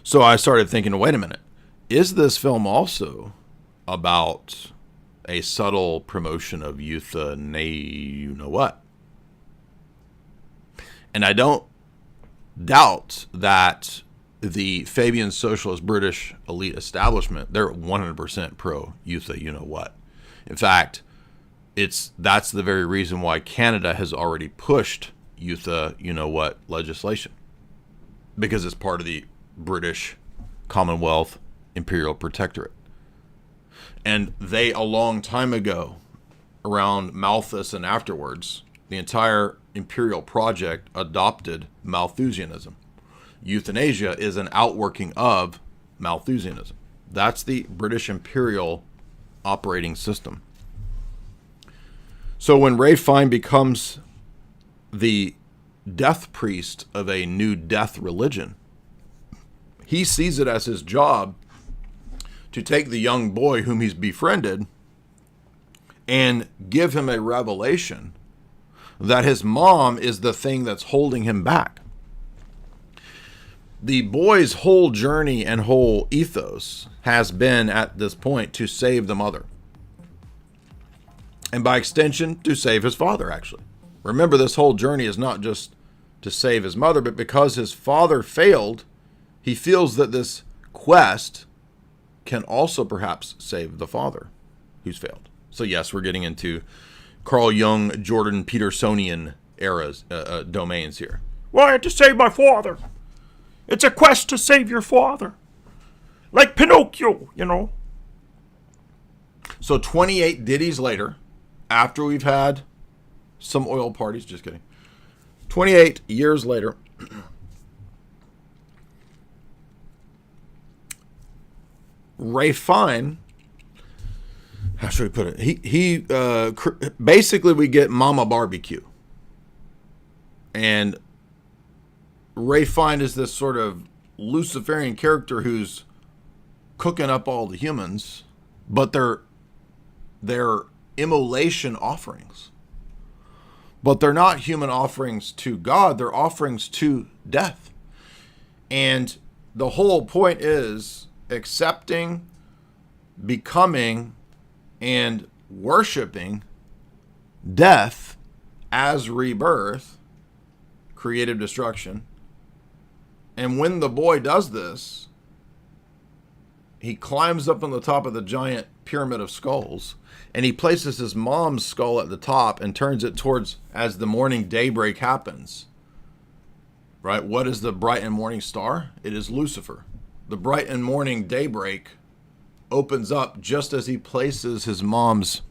So I started thinking, wait a minute. Is this film also about a subtle promotion of youth, you know what? And I don't doubt that the Fabian socialist British elite establishment, they're 100% pro youth, you know what. In fact, that's the very reason why Canada has already pushed youth, you know what legislation, because it's part of the British Commonwealth Imperial Protectorate. And they, a long time ago, around Malthus and afterwards, the entire imperial project adopted Malthusianism. Euthanasia is an outworking of Malthusianism. That's the British imperial operating system. So when Ray Fine becomes the death priest of a new death religion, he sees it as his job to take the young boy whom he's befriended and give him a revelation that his mom is the thing that's holding him back. The boy's whole journey and whole ethos has been, at this point, to save the mother. And by extension, to save his father, actually. Remember, this whole journey is not just to save his mother, but because his father failed, he feels that this quest can also perhaps save the father who's failed. So yes, we're getting into Carl Jung, Jordan Petersonian eras, domains here. Well, I had to save my father. It's a quest to save your father. Like Pinocchio, you know. So 28 ditties later, after we've had some oil parties, just kidding, 28 years later, Ray Fine, how should we put it? He basically we get Mama Barbecue. And Ray Fine is this sort of Luciferian character who's cooking up all the humans, but they're immolation offerings. But they're not human offerings to God, they're offerings to death. And the whole point is accepting, becoming, and worshiping death as rebirth, creative destruction. And when the boy does this, he climbs up on the top of the giant pyramid of skulls, and he places his mom's skull at the top and turns it towards as the morning daybreak happens. Right? What is the bright and morning star? It is Lucifer. The bright and morning daybreak opens up just as he places his mom's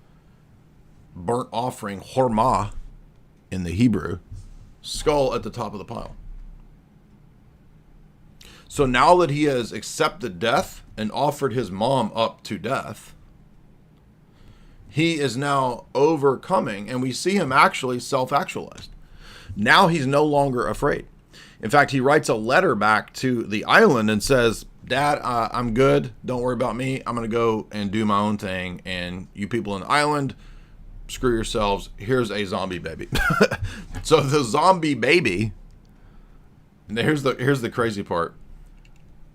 burnt offering, hormah in the Hebrew, skull at the top of the pile. So now that he has accepted death and offered his mom up to death, he is now overcoming, and we see him actually self-actualized. Now he's no longer afraid. In fact, he writes a letter back to the island and says, Dad, I'm good. Don't worry about me. I'm going to go and do my own thing. And you people in the island, screw yourselves. Here's a zombie baby. So the zombie baby, and here's the crazy part.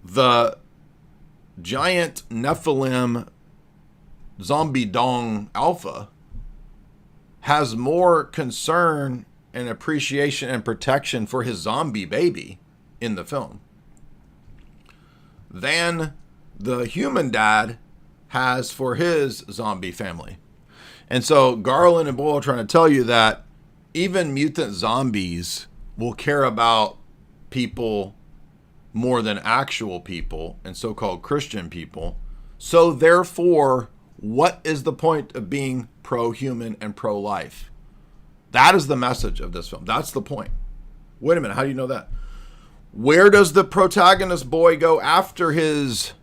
The giant Nephilim zombie dong alpha has more concern and appreciation and protection for his zombie baby in the film than the human dad has for his zombie family. And so Garland and Boyle are trying to tell you that even mutant zombies will care about people more than actual people and so-called Christian people. So therefore, what is the point of being pro-human and pro-life? That is the message of this film. That's the point. Wait a minute. How do you know that? Where does the protagonist boy go after his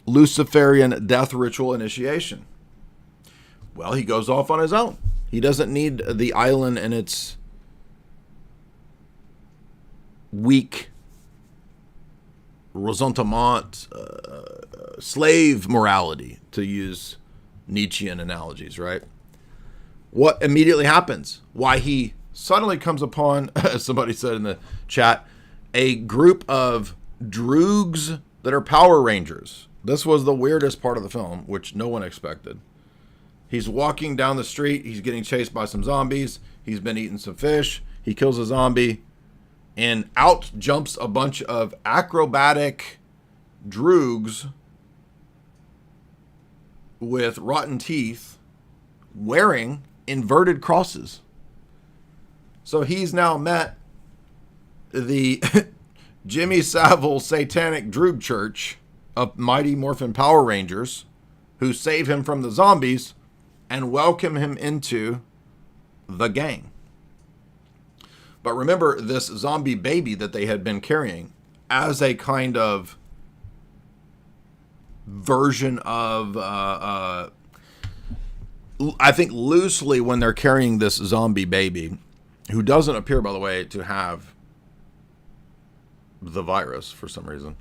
Luciferian death ritual initiation? Well, he goes off on his own. He doesn't need the island and its weak ressentiment, slave morality, to use Nietzschean analogies, right? What immediately happens? Why he suddenly comes upon, as somebody said in the chat, a group of droogs that are Power Rangers. This was the weirdest part of the film, which no one expected. He's walking down the street. He's getting chased by some zombies. He's been eating some fish. He kills a zombie. And out jumps a bunch of acrobatic droogs with rotten teeth wearing inverted crosses. So he's now met the Jimmy Savile Satanic Droog Church of Mighty Morphin Power Rangers, who save him from the zombies and welcome him into the gang. But remember, this zombie baby that they had been carrying as a kind of version of, I think loosely when they're carrying this zombie baby, who doesn't appear, by the way, to have the virus for some reason.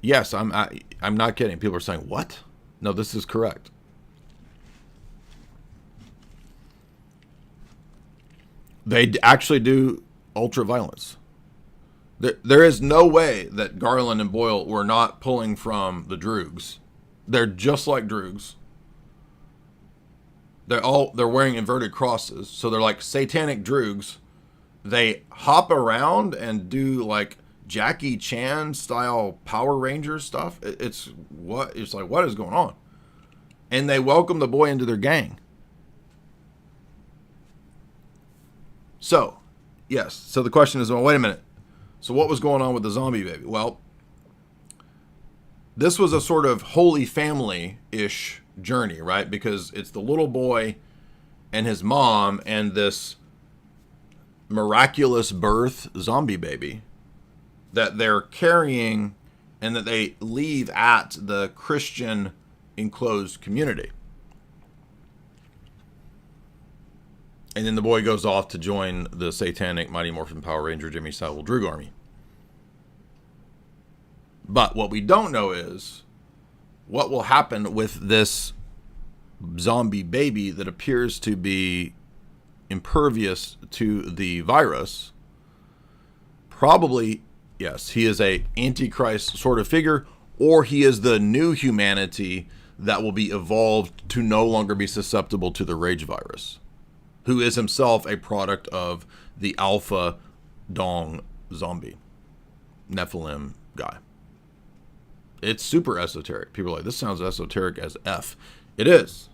Yes, I'm not kidding. People are saying, what? No, this is correct. They actually do ultra-violence. There is no way that Garland and Boyle were not pulling from the droogs. They're just like droogs. They're wearing inverted crosses, so they're like satanic droogs. They hop around and do like Jackie Chan style Power Rangers stuff. It's like, what is going on? And they welcome the boy into their gang. So, yes. So the question is, well, wait a minute. So what was going on with the zombie baby? Well, this was a sort of Holy Family-ish journey, right? Because it's the little boy and his mom and this miraculous birth zombie baby that they're carrying and that they leave at the Christian enclosed community. And then the boy goes off to join the Satanic Mighty Morphin Power Ranger Jimmy Savile Droog army. But what we don't know is what will happen with this zombie baby that appears to be impervious to the virus. Probably, yes, he is a antichrist sort of figure, or he is the new humanity that will be evolved to no longer be susceptible to the rage virus, who is himself a product of the Alpha Dong zombie, Nephilim guy. It's super esoteric. People are like, this sounds esoteric as F. It is.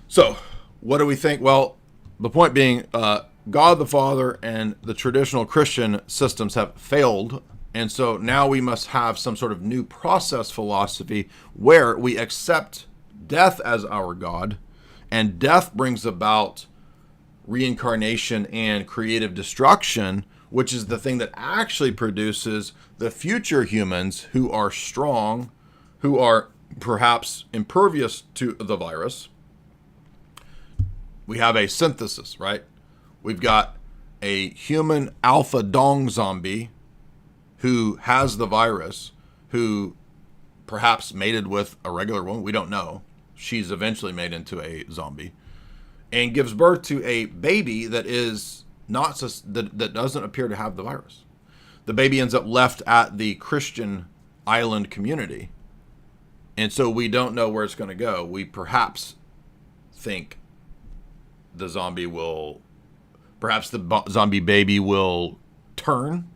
So, what do we think? Well, the point being, God the Father and the traditional Christian systems have failed. And so now we must have some sort of new process philosophy where we accept death as our God, and death brings about reincarnation and creative destruction, which is the thing that actually produces the future humans who are strong, who are perhaps impervious to the virus. We have a synthesis, right? We've got a human alpha dong zombie who has the virus, who perhaps mated with a regular woman. We don't know. She's eventually made into a zombie and gives birth to a baby that is not that doesn't appear to have the virus. The baby ends up left at the Christian island community, and so we don't know where it's going to go. We perhaps think the zombie will, perhaps the zombie baby will turn.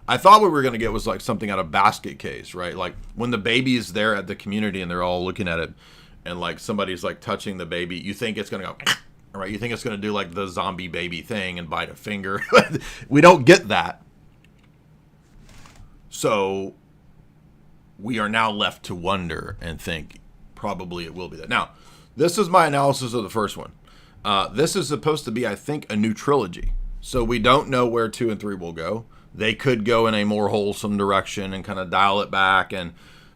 I thought what we were going to get was like something out of Basket Case, right? Like when the baby is there at the community and they're all looking at it, and like somebody's like touching the baby, you think it's going to go, right? You think it's going to do like the zombie baby thing and bite a finger. We don't get that. So we are now left to wonder and think probably it will be that. Now, this is my analysis of the first one. This is supposed to be, I think, a new trilogy. So we don't know where 2 and 3 will go. They could go in a more wholesome direction and kind of dial it back. And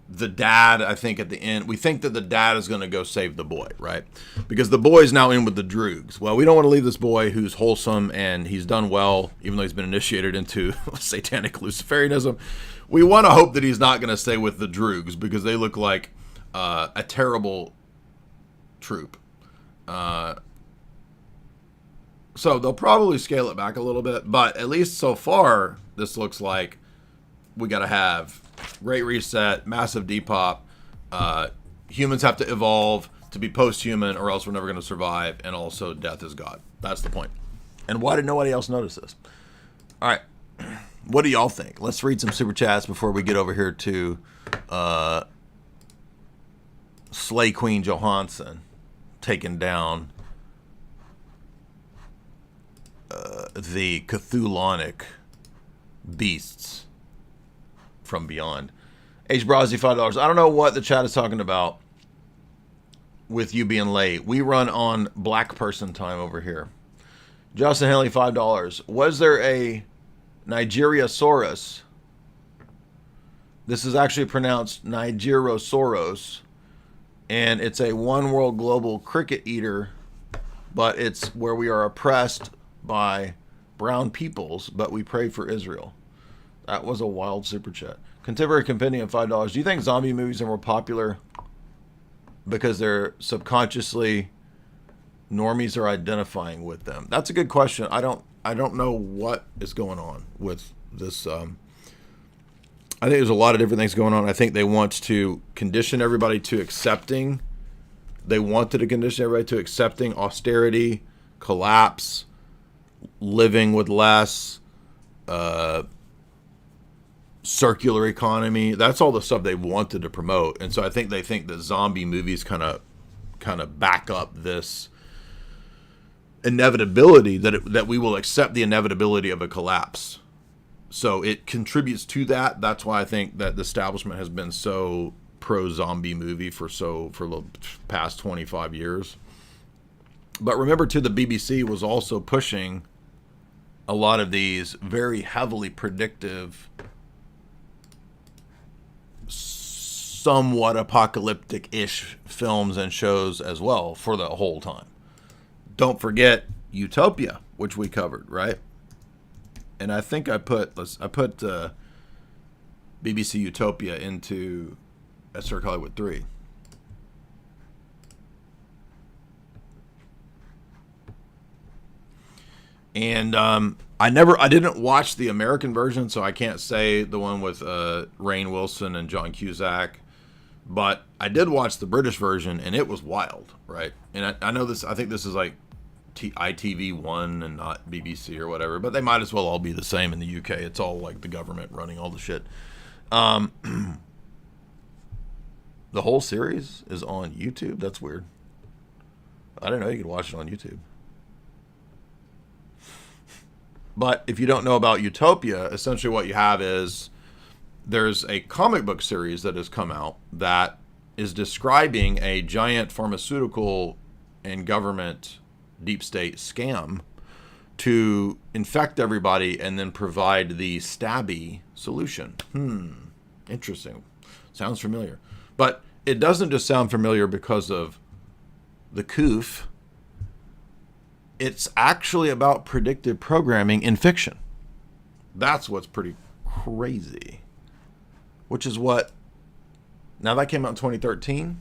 the dad, I think at the end, we think that the dad is going to go save the boy, right? Because the boy is now in with the Droogs. Well, we don't want to leave this boy who's wholesome and he's done well, even though he's been initiated into Satanic Luciferianism. We want to hope that he's not going to stay with the Droogs because they look like a terrible troop. So they'll probably scale it back a little bit, but at least so far, this looks like we got to have Great Reset, massive depop. Humans have to evolve to be post-human, or else we're never going to survive. And also, death is God. That's the point. And why did nobody else notice this? All right, what do y'all think? Let's read some super chats before we get over here to Slay Queen Johansson taking down the Cthulhonic beasts from beyond. H. Brazzi, $5. I don't know what the chat is talking about with you being late. We run on black person time over here. Justin Henley, $5. Was there a Nigeriosaurus? This is actually pronounced Nigerosaurus, and it's a one world global cricket eater, but it's where we are oppressed by brown peoples, but we pray for Israel. That was a wild super chat. Contemporary Compendium, $5. Do you think zombie movies are more popular because they're subconsciously normies are identifying with them? That's a good question. I don't know what is going on with this. I think there's a lot of different things going on. I think they want to condition everybody to accepting. They wanted to condition everybody to accepting austerity, collapse, living with less, circular economy. That's all the stuff they wanted to promote. And so I think they think that zombie movies kind of back up this inevitability that we will accept the inevitability of a collapse. So it contributes to that. That's why I think that the establishment has been so pro-zombie movie for the past 25 years. But remember, too, the BBC was also pushing a lot of these very heavily predictive, somewhat apocalyptic-ish films and shows as well for the whole time. Don't forget Utopia, which we covered, right? And I think I put BBC Utopia into Esoteric Hollywood 3. And I didn't watch the American version, so I can't say the one with Rainn Wilson and John Cusack. But I did watch the British version, and it was wild, right? And I know this. I think this is like ITV1 and not BBC or whatever, but they might as well all be the same in the UK. It's all like the government running all the shit. The whole series is on YouTube. That's weird. I didn't know you could watch it on YouTube. But if you don't know about Utopia, essentially what you have is there's a comic book series that has come out that is describing a giant pharmaceutical and government deep state scam to infect everybody and then provide the stabby solution. Interesting. Sounds familiar. But it doesn't just sound familiar because of the coof. It's actually about predictive programming in fiction. That's what's pretty crazy. Which is what... Now that came out in 2013.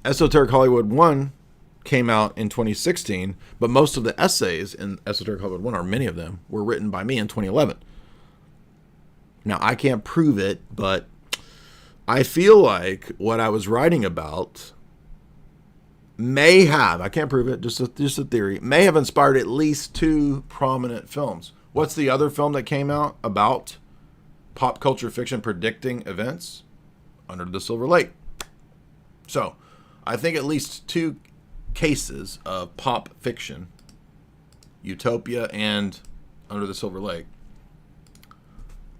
Esoteric Hollywood 1 came out in 2016. But most of the essays in Esoteric Hollywood 1, or many of them, were written by me in 2011. Now, I can't prove it, but I feel like what I was writing about may have, I can't prove it, just a theory, may have inspired at least 2 prominent films. What's the other film that came out about pop culture fiction predicting events? Under the Silver Lake. So, I think at least 2 cases of pop fiction, Utopia and Under the Silver Lake,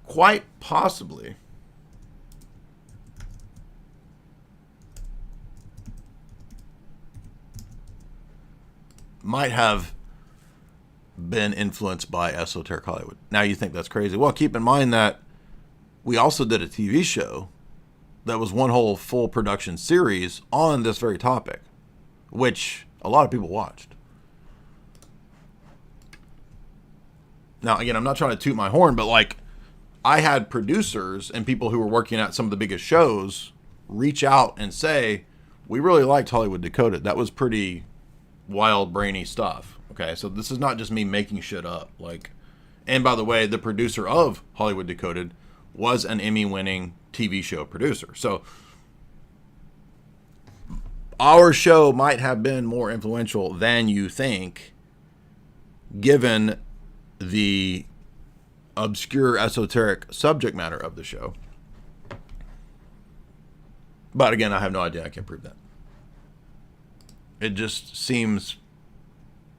quite possibly might have been influenced by Esoteric Hollywood. Now you think that's crazy. Well, keep in mind that we also did a TV show that was one whole full production series on this very topic, which a lot of people watched. Now, again, I'm not trying to toot my horn, but like, I had producers and people who were working at some of the biggest shows reach out and say, we really liked Hollywood Decoded. That was pretty wild, brainy stuff. Okay, so this is not just me making shit up. Like, and by the way, the producer of Hollywood Decoded was an Emmy-winning TV show producer. So our show might have been more influential than you think, given the obscure esoteric subject matter of the show. But again, I have no idea. I can't prove that. It just seems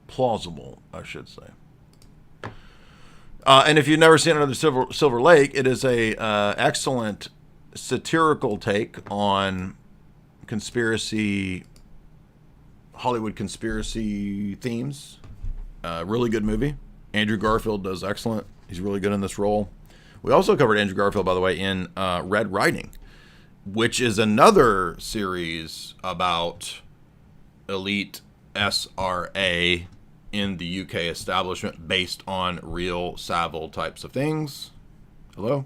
plausible, I should say. And if you've never seen Another Silver Lake, it is a excellent satirical take on Hollywood conspiracy themes. Really good movie. Andrew Garfield does excellent. He's really good in this role. We also covered Andrew Garfield, by the way, in Red Riding, which is another series about elite SRA in the UK establishment based on real Savile types of things. Hello?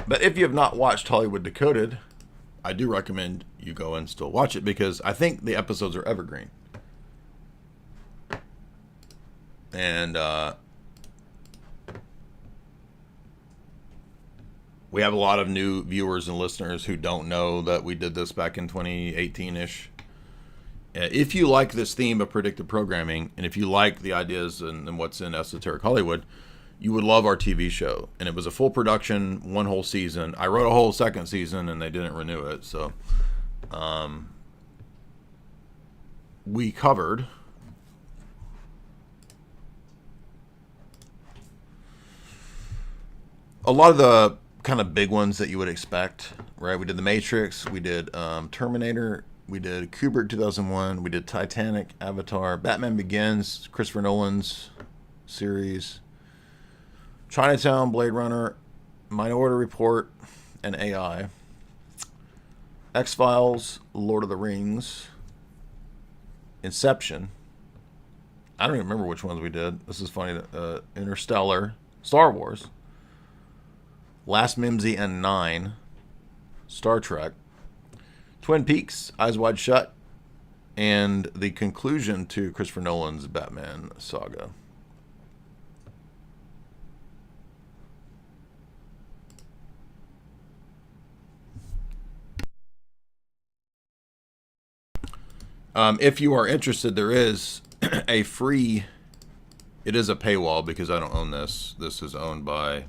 But if you have not watched Hollywood Decoded, I do recommend you go and still watch it, because I think the episodes are evergreen. And we have a lot of new viewers and listeners who don't know that we did this back in 2018-ish. If you like this theme of predictive programming, and if you like the ideas and what's in Esoteric Hollywood, you would love our TV show. And it was a full production, one whole season. I wrote a whole second season, and they didn't renew it. So we covered a lot of the kind of big ones that you would expect, right? We did The Matrix, we did Terminator, we did Kubrick 2001, we did Titanic, Avatar, Batman Begins, Christopher Nolan's series, Chinatown, Blade Runner, Minority Report, and AI, X-Files, Lord of the Rings, Inception. I don't even remember which ones we did. This is funny. Interstellar, Star Wars, Last Mimsy and 9, Star Trek, Twin Peaks, Eyes Wide Shut, and the conclusion to Christopher Nolan's Batman saga. If you are interested, there is a free, it is a paywall because I don't own this. This is owned by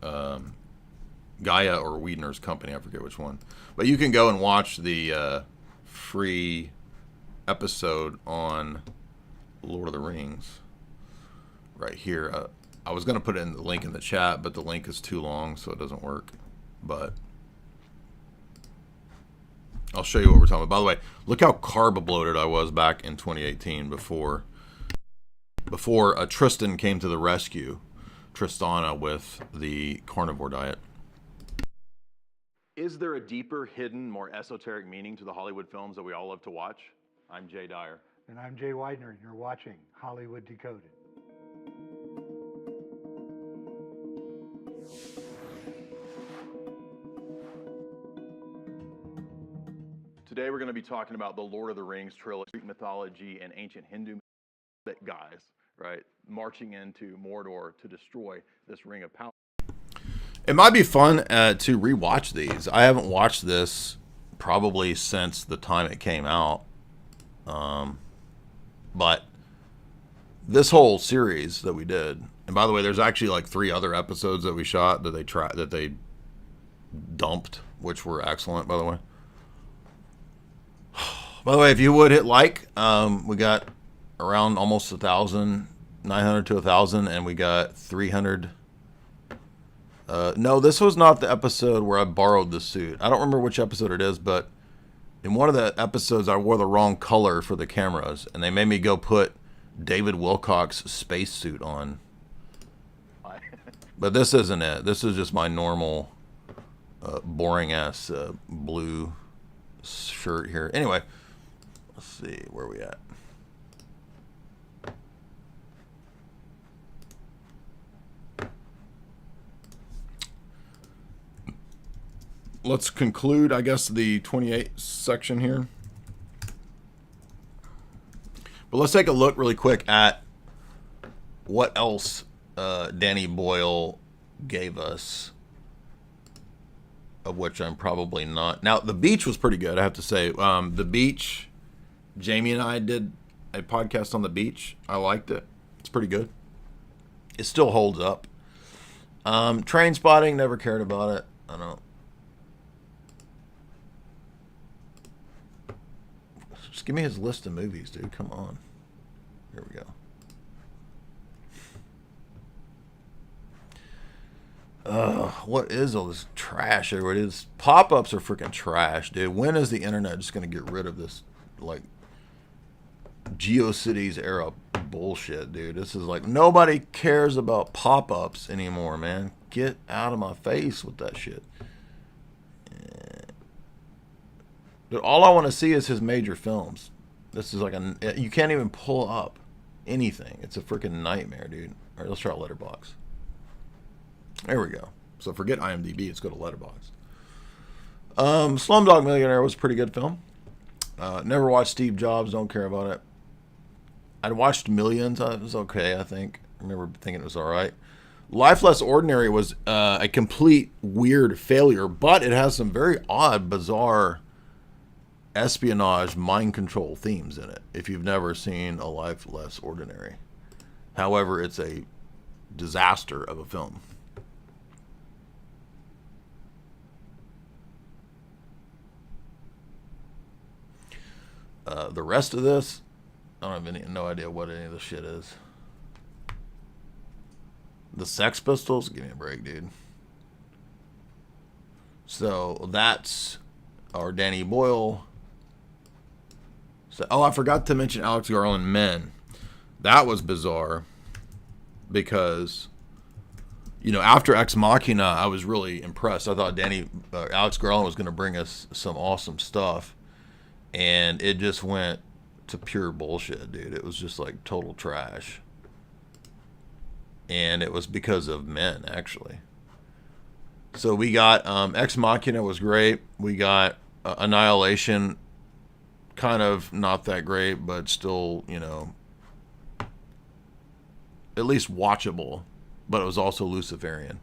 Gaia or Wiedner's company. I forget which one. But you can go and watch the free episode on Lord of the Rings right here. I was going to put in the link in the chat, but the link is too long, so it doesn't work. But I'll show you what we're talking about. By the way, look how carb bloated I was back in 2018 before Tristan came to the rescue. Tristana with the carnivore diet. Is there a deeper, hidden, more esoteric meaning to the Hollywood films that we all love to watch? I'm Jay Dyer. And I'm Jay Widener, and you're watching Hollywood Decoded. Today we're going to be talking about the Lord of the Rings trilogy, Greek mythology, and ancient Hindu guys, right, marching into Mordor to destroy this ring of power. It might be fun to rewatch these. I haven't watched this probably since the time it came out, but this whole series that we did, and by the way, there's actually like 3 other episodes that we shot that they dumped, which were excellent, by the way. By the way, if you would hit like, we got around almost 1,000, 900 to 1,000, and we got 300. No, this was not the episode where I borrowed the suit. I don't remember which episode it is, but in one of the episodes, I wore the wrong color for the cameras, and they made me go put David Wilcock's spacesuit on. But this isn't it. This is just my normal, boring-ass blue shirt here. Anyway, let's see where we at. Let's conclude, I guess, the 28 section here. But let's take a look really quick at what else Danny Boyle gave us, of which I'm probably not. Now, The Beach was pretty good, I have to say. The Beach, Jamie and I did a podcast on The Beach. I liked it. It's pretty good. It still holds up. Train Spotting, never cared about it. I don't. Just give me his list of movies, dude. Come on. Here we go. What is all this trash? Everybody, this pop-ups are freaking trash, dude. When is the internet just going to get rid of this, like, GeoCities era bullshit, dude? This is like, nobody cares about pop-ups anymore, man. Get out of my face with that shit. Dude, all I want to see is his major films. This is like you can't even pull up anything. It's a freaking nightmare, dude. All right, let's try Letterboxd. There we go. So forget IMDb. Let's go to Letterboxd. Slumdog Millionaire was a pretty good film. Never watched Steve Jobs. Don't care about it. I'd watched Millions. It was okay, I think. I remember thinking it was all right. Life Less Ordinary was a complete weird failure, but it has some very odd, bizarre espionage, mind control themes in it, if you've never seen A Life Less Ordinary. However, it's a disaster of a film. The rest of this, I don't have no idea what any of this shit is. The Sex Pistols? Give me a break, dude. So that's our Danny Boyle. So, oh, I forgot to mention Alex Garland Men. That was bizarre because, you know, after Ex Machina, I was really impressed. I thought Alex Garland was going to bring us some awesome stuff. And it just went to pure bullshit, dude. It was just like total trash. And it was because of Men, actually. So we got Ex Machina was great. We got Annihilation, kind of not that great, but still, you know, at least watchable. But it was also Luciferian.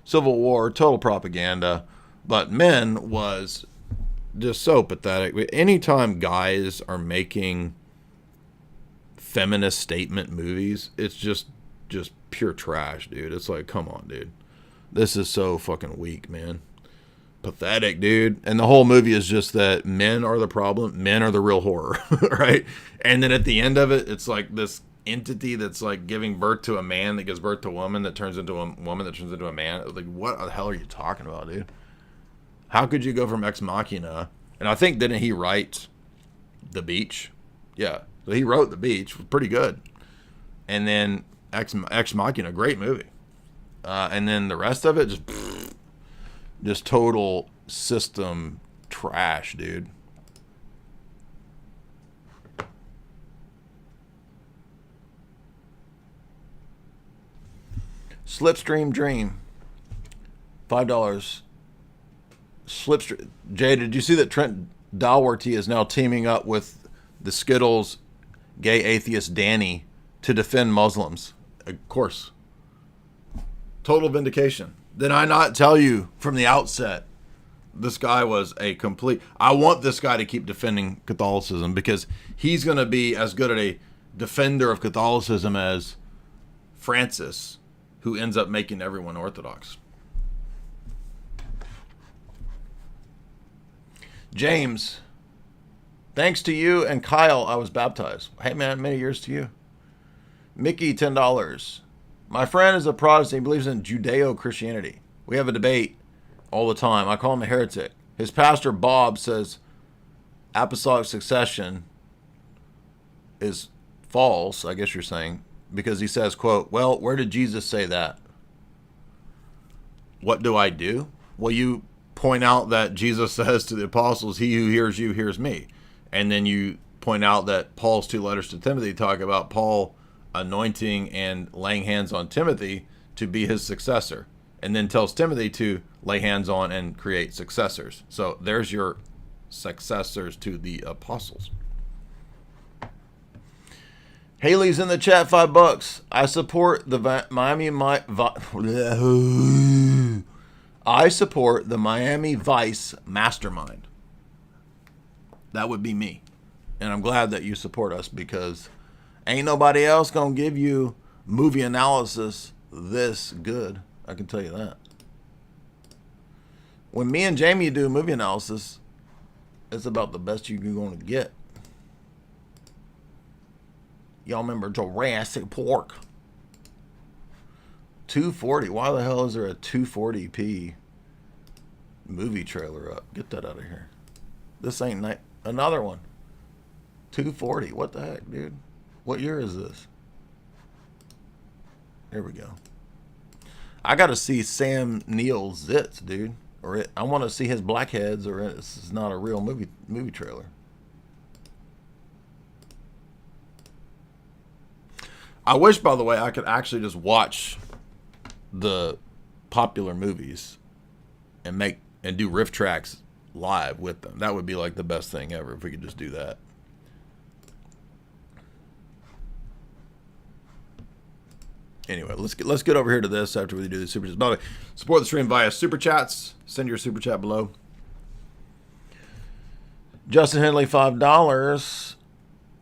Civil War, total propaganda. But Men was just so pathetic. Anytime guys are making feminist statement movies, it's just pure trash, dude. It's like, come on, dude. This is so fucking weak, man. Pathetic, dude. And the whole movie is just that men are the problem. Men are the real horror, right? And then at the end of it, it's like this entity that's like giving birth to a man that gives birth to a woman that turns into a woman that turns into a man. Like, what the hell are you talking about, dude? How could you go from Ex Machina? And I think, didn't he write The Beach? Yeah. So he wrote The Beach. Was pretty good. And then Ex Machina, great movie. And then the rest of it, just total system trash, dude. Slipstream Dream, $5. Slipstream. Jay, did you see that Trent Dalworthy is now teaming up with the Skittles gay atheist Danny to defend Muslims? Of course. Total vindication. Did I not tell you from the outset this guy was a complete... I want this guy to keep defending Catholicism because he's going to be as good at a defender of Catholicism as Francis, who ends up making everyone Orthodox. James, thanks to you and Kyle, I was baptized. Hey, man, many years to you. Mickey, $10. My friend is a Protestant. He believes in Judeo-Christianity. We have a debate all the time. I call him a heretic. His pastor, Bob, says apostolic succession is false, I guess you're saying, because he says, quote, well, where did Jesus say that? What do I do? Well, you point out that Jesus says to the apostles, he who hears you hears me. And then you point out that Paul's 2 letters to Timothy talk about Paul anointing and laying hands on Timothy to be his successor, and then tells Timothy to lay hands on and create successors. So there's your successors to the apostles. Haley's in the chat, $5. I support the I support the Miami Vice mastermind. That would be me. And I'm glad that you support us because ain't nobody else gonna give you movie analysis this good. I can tell you that. When me and Jamie do movie analysis, it's about the best you're gonna get. Y'all remember Jurassic Park? 240. Why the hell is there a 240p movie trailer up? Get that out of here. This ain't another one. 240. What the heck, dude? What year is this? Here we go. I got to see Sam Neill's zits, dude. I want to see his blackheads, or this is not a real movie trailer. I wish, by the way, I could actually just watch the popular movies and do riff tracks live with them. That would be like the best thing ever if we could just do that. Anyway, let's get over here to this after we do the super chats. By the way, support the stream via super chats. Send your super chat below. Justin Henley, $5.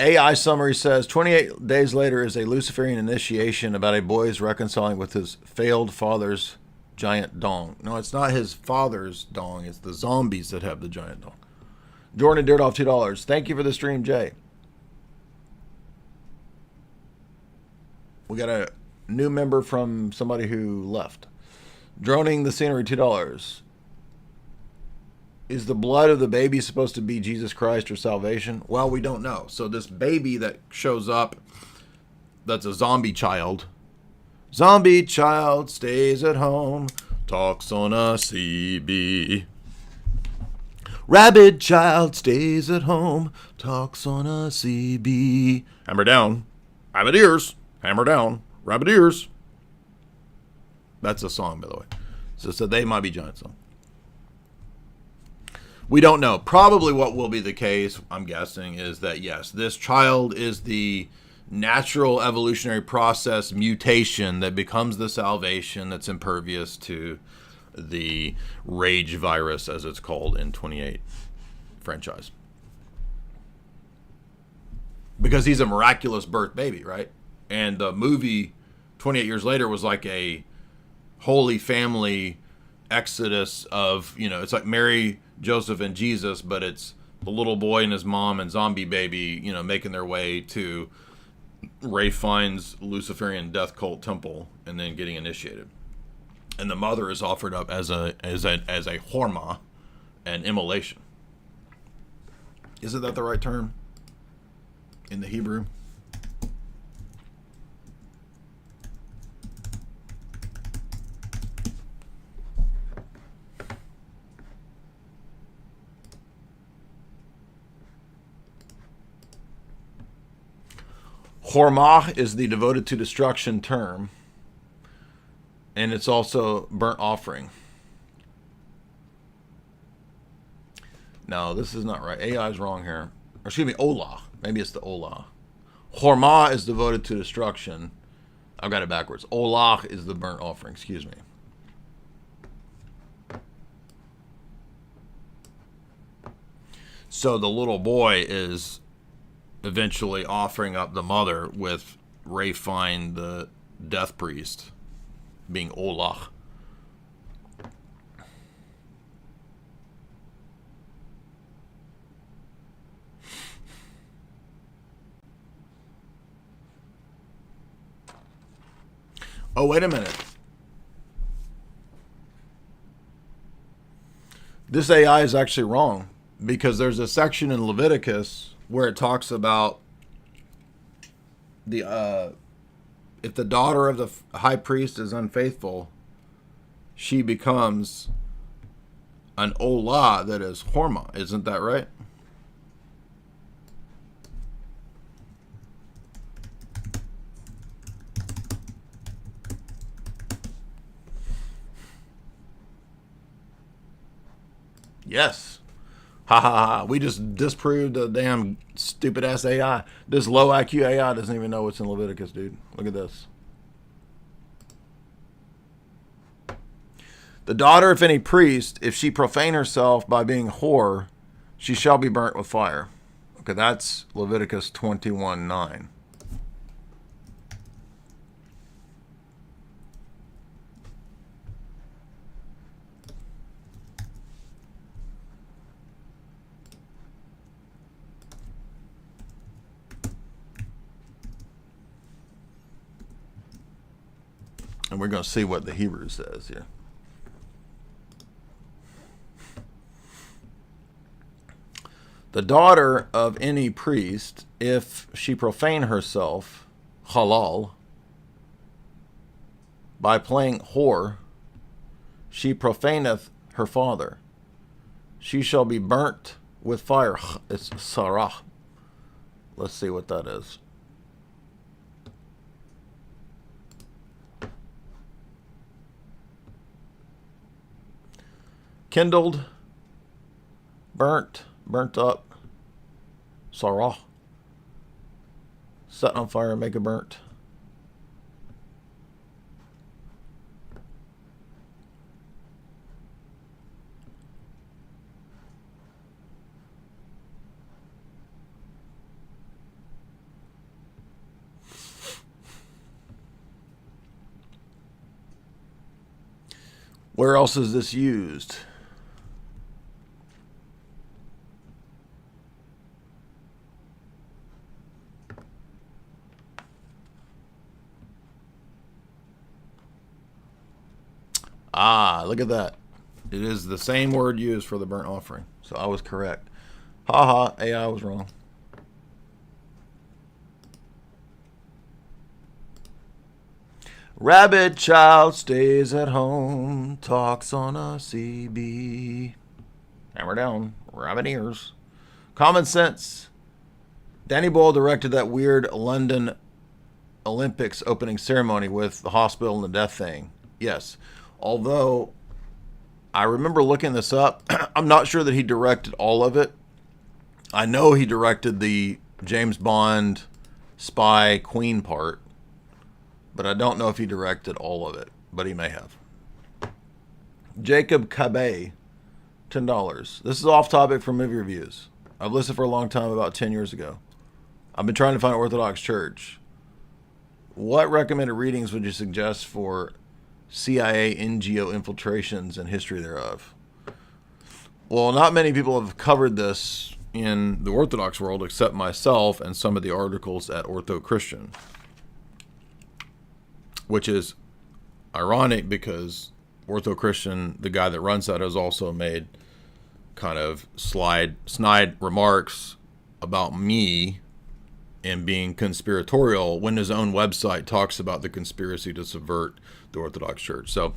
AI summary says 28 days later is a Luciferian initiation about a boy's reconciling with his failed father's giant dong. No, it's not his father's dong. It's the zombies that have the giant dong. Jordan Dirt-Off, $2. Thank you for the stream, Jay. We got a new member from somebody who left. Droning the Scenery, $2. Is the blood of the baby supposed to be Jesus Christ or salvation? Well, we don't know. So this baby that shows up, that's a zombie child. Zombie child stays at home, talks on a CB. Rabid child stays at home, talks on a CB. Hammer down, rabbit ears. Hammer down, rabbit ears. That's a song, by the way. So They Might Be Giant song. We don't know. Probably what will be the case, I'm guessing, is that yes, this child is the natural evolutionary process mutation that becomes the salvation that's impervious to the rage virus, as it's called in 28 franchise. Because he's a miraculous birth baby, right? And the movie 28 years later was like a holy family exodus of, it's like Mary, Joseph, and Jesus, but it's the little boy and his mom and zombie baby, making their way to Ray Fiennes' Luciferian death cult temple and then getting initiated. And the mother is offered up as a horma, an immolation. Isn't that the right term in the Hebrew? Hormah is the devoted to destruction term, and it's also burnt offering. No, this is not right. AI is wrong here. Or excuse me, Olah. Maybe it's the Olah. Hormah is devoted to destruction. I've got it backwards. Olah is the burnt offering. Excuse me. So the little boy is eventually offering up the mother with Ray Fiennes, the death priest, being Olah. Oh, wait a minute. This AI is actually wrong, because there's a section in Leviticus where it talks about the if the daughter of the high priest is unfaithful, she becomes an Olah that is Horma. Isn't that right? Yes. Ha ha ha. We just disproved the damn stupid ass AI. This low IQ AI doesn't even know what's in Leviticus, dude. Look at this. The daughter of any priest, if she profane herself by being whore, she shall be burnt with fire. Okay, that's Leviticus 21:9. And we're going to see what the Hebrew says here. The daughter of any priest, if she profane herself, halal, by playing whore, she profaneth her father. She shall be burnt with fire. It's sarah. Let's see what that is. Kindled, burnt up, sarah. Set on fire and make it burnt. Where else is this used? Ah, look at that. It is the same word used for the burnt offering. So I was correct. Haha, AI was wrong. Rabbit child stays at home, talks on a CB. Hammer down, rabbit ears. Common sense. Danny Boyle directed that weird London Olympics opening ceremony with the hospital and the death thing. Yes. Although, I remember looking this up. I'm not sure that he directed all of it. I know he directed the James Bond spy queen part, but I don't know if he directed all of it, but he may have. Jacob Cabay, $10. This is off topic from movie reviews. I've listened for a long time, about 10 years ago. I've been trying to find an Orthodox church. What recommended readings would you suggest for CIA NGO infiltrations and history thereof? Well, not many people have covered this in the Orthodox world except myself and some of the articles at Ortho Christian, which is ironic because Ortho Christian, the guy that runs that, has also made kind of snide remarks about me and being conspiratorial when his own website talks about the conspiracy to subvert the Orthodox Church. So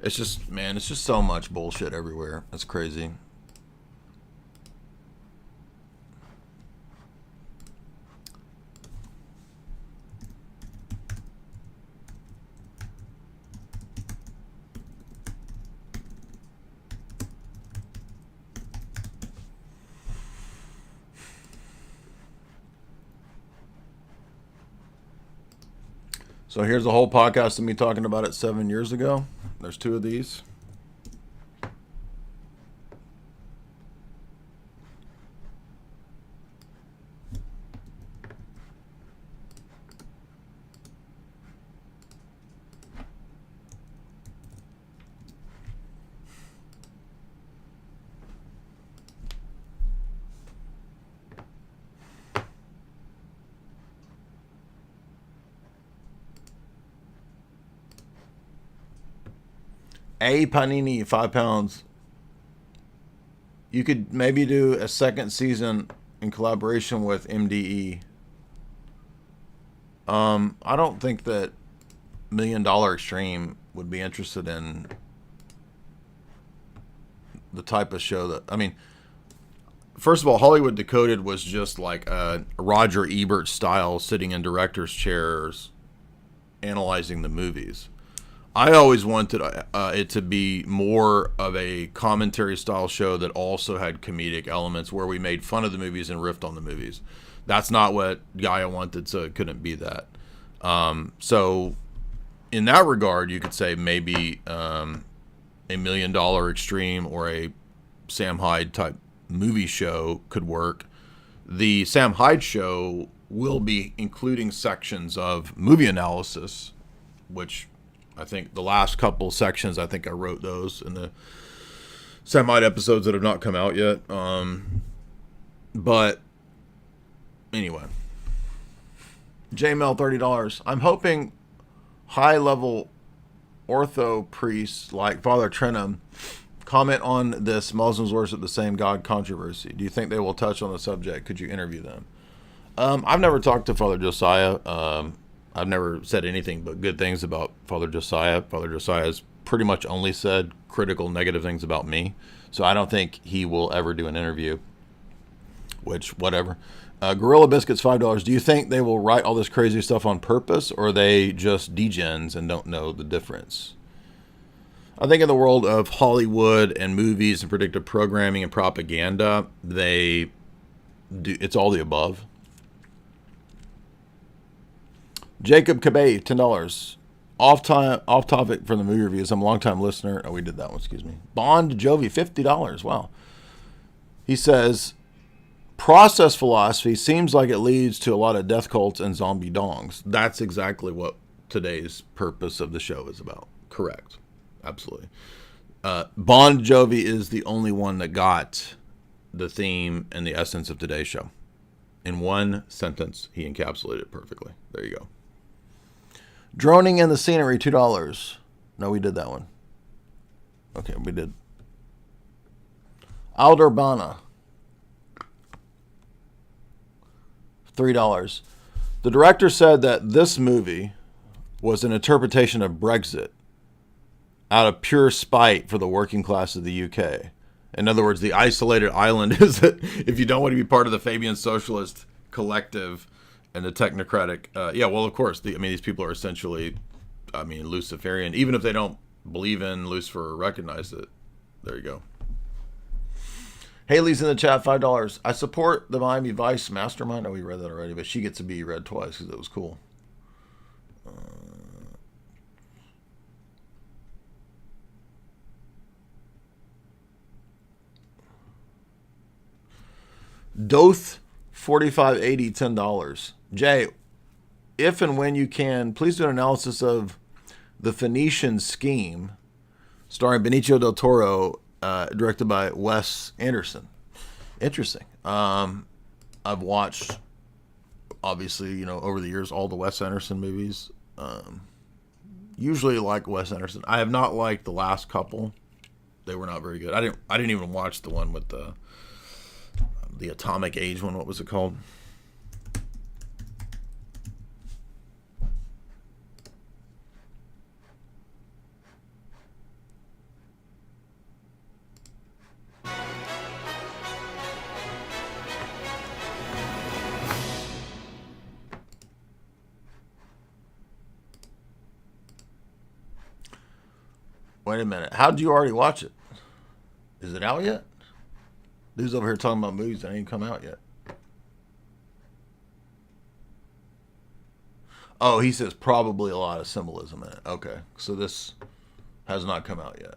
it's just, man, it's just so much bullshit everywhere. It's crazy. So here's a whole podcast of me talking about it 7 years ago. There's 2 of these. A Panini, 5 pounds. You could maybe do a second season in collaboration with MDE. I don't think that $1 Million Extreme would be interested in the type of show that, I mean, first of all, Hollywood Decoded was just like a Roger Ebert style, sitting in director's chairs analyzing the movies. I always wanted it to be more of a commentary style show that also had comedic elements where we made fun of the movies and riffed on the movies. That's not what Gaia wanted, so it couldn't be that. So in that regard, you could say maybe a $1 Million Extreme or a Sam Hyde type movie show could work. The Sam Hyde show will be including sections of movie analysis, which I think the last couple sections, I think I wrote those in the Sam Hyde episodes that have not come out yet. But anyway, JML, $30. I'm hoping high-level ortho priests like Father Trenum comment on this Muslims worship the same God controversy. Do you think they will touch on the subject? Could you interview them? I've never talked to Father Josiah. I've never said anything but good things about Father Josiah. Father Josiah has pretty much only said critical, negative things about me. So I don't think he will ever do an interview, which, whatever. Gorilla Biscuits, $5. Do you think they will write all this crazy stuff on purpose, or are they just degens and don't know the difference? I think in the world of Hollywood and movies and predictive programming and propaganda, they do, it's all the above. Jacob Cabay, $10. Off topic for the movie reviews. I'm a long-time listener. Oh, we did that one, excuse me. Bond Jovi, $50. Wow. He says, process philosophy seems like it leads to a lot of death cults and zombie dongs. That's exactly what today's purpose of the show is about. Correct. absolutely. Bon Jovi is the only one that got the theme and the essence of today's show. In one sentence, he encapsulated it perfectly. There you go. Droning in the Scenery, $2. No, we did that one. Okay, we did. Alderbana, $3. The director said that this movie was an interpretation of Brexit out of pure spite for the working class of the UK. In other words, the isolated island is that if you don't want to be part of the Fabian Socialist collective and the technocratic, well, of course, these people are essentially, Luciferian, even if they don't believe in Lucifer or recognize it. There you go. Haley's in the chat, $5. I support the Miami Vice Mastermind. Oh, we read that already, but she gets to be read twice because it was cool. Doth 4580, $10. Jay, if and when you can, please do an analysis of The Phoenician Scheme, starring Benicio del Toro, directed by Wes Anderson. Interesting. I've watched, obviously, over the years, all the Wes Anderson movies. Usually like Wes Anderson. I have not liked the last couple. They were not very good. I didn't even watch the one with the Atomic Age one. What was it called? Wait a minute. How did you already watch it? Is it out yet? Dude's over here talking about movies that ain't come out yet. Oh, he says probably a lot of symbolism in it. Okay, so this has not come out yet.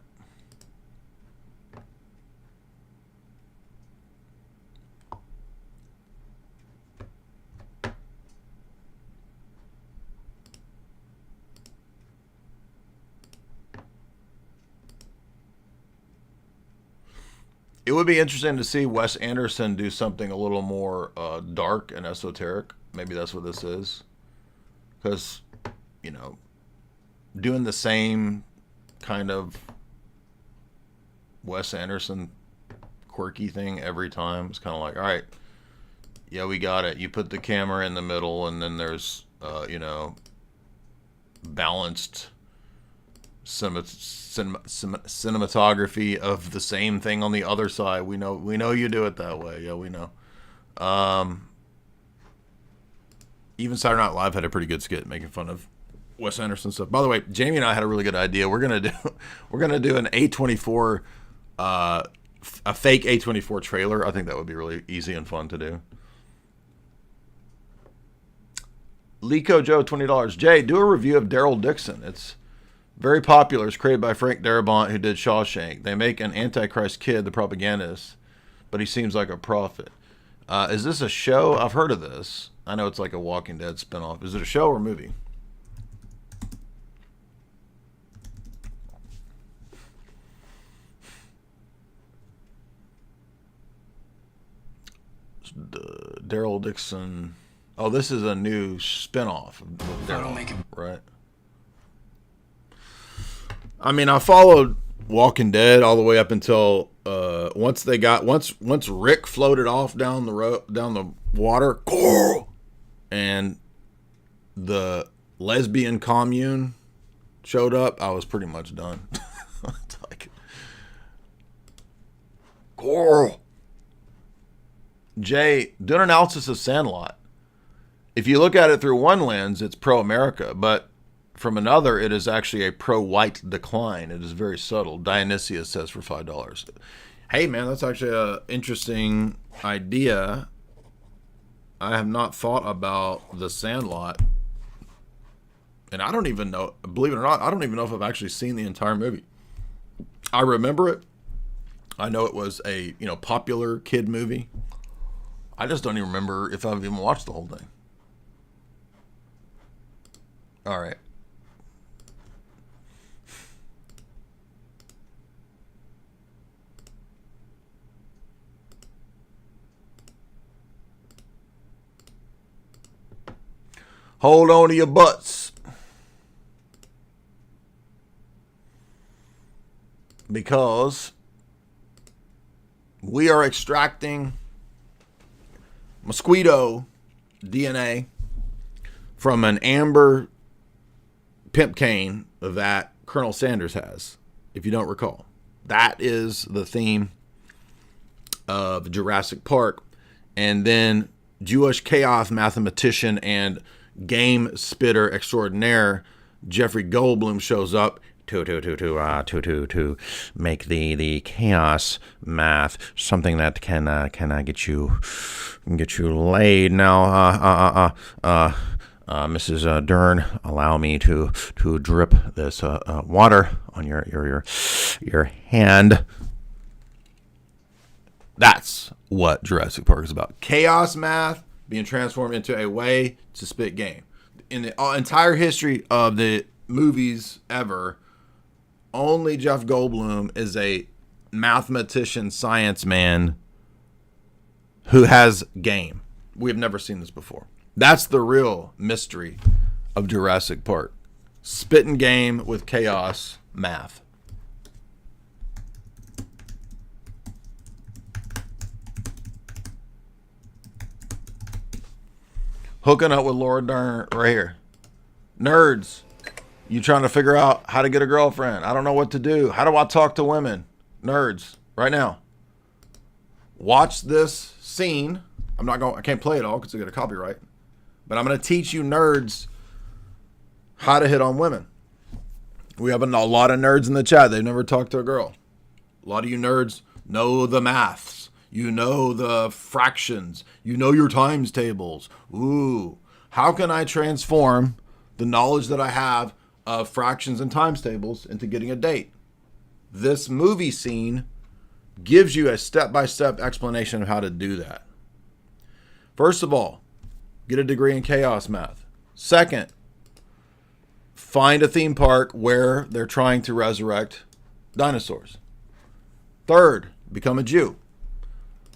It would be interesting to see Wes Anderson do something a little more dark and esoteric. Maybe that's what this is. Because, doing the same kind of Wes Anderson quirky thing every time, it's kind of like, all right, yeah, we got it. You put the camera in the middle, and then there's, balanced cinematography of the same thing on the other side. We know you do it that way. Yeah, we know. Even Saturday Night Live had a pretty good skit making fun of Wes Anderson stuff. By the way, Jamie and I had a really good idea. We're gonna do an A24, a fake A24 trailer. I think that would be really easy and fun to do. Lico Joe, $20. Jay, do a review of Daryl Dixon. It's very popular. It's created by Frank Darabont, who did Shawshank. They make an Antichrist kid the propagandist, but he seems like a prophet. Is this a show? I've heard of this. I know it's like a Walking Dead spinoff. Is it a show or a movie? Daryl Dixon. Oh, this is a new spinoff of Daryl, right? I followed Walking Dead all the way up until once Rick floated off down the water, Coral, and the lesbian commune showed up. I was pretty much done. It's like, Coral. Jay, do an analysis of Sandlot. If you look at it through one lens, it's pro-America, but from another, it is actually a pro-white decline. It is very subtle. Dionysius says for $5. Hey, man, that's actually an interesting idea. I have not thought about The Sandlot. And I don't even know, believe it or not, I don't even know if I've actually seen the entire movie. I remember it. I know it was a popular kid movie. I just don't even remember if I've even watched the whole thing. All right. Hold on to your butts. Because we are extracting mosquito DNA from an amber pimp cane that Colonel Sanders has, if you don't recall. That is the theme of Jurassic Park. And then Jewish chaos mathematician and game spitter extraordinaire Jeffrey Goldblum shows up to make the chaos math something that can get you laid. Now, Mrs. Dern, allow me to drip this water on your hand. That's what Jurassic Park is about. Chaos math being transformed into a way to spit game. In the entire history of the movies ever, only Jeff Goldblum is a mathematician, science man who has game. We have never seen this before. That's the real mystery of Jurassic Park. Spitting game with chaos math. Hooking up with Laura Dern right here. Nerds, you trying to figure out how to get a girlfriend? I don't know what to do. How do I talk to women? Nerds, right now. Watch this scene. I can't play it all because I get a copyright. But I'm going to teach you nerds how to hit on women. We have a lot of nerds in the chat. They've never talked to a girl. A lot of you nerds know the maths. You know the fractions. You know your times tables. Ooh, how can I transform the knowledge that I have of fractions and times tables into getting a date? This movie scene gives you a step-by-step explanation of how to do that. First of all, get a degree in chaos math. Second, find a theme park where they're trying to resurrect dinosaurs. Third, become a Jew.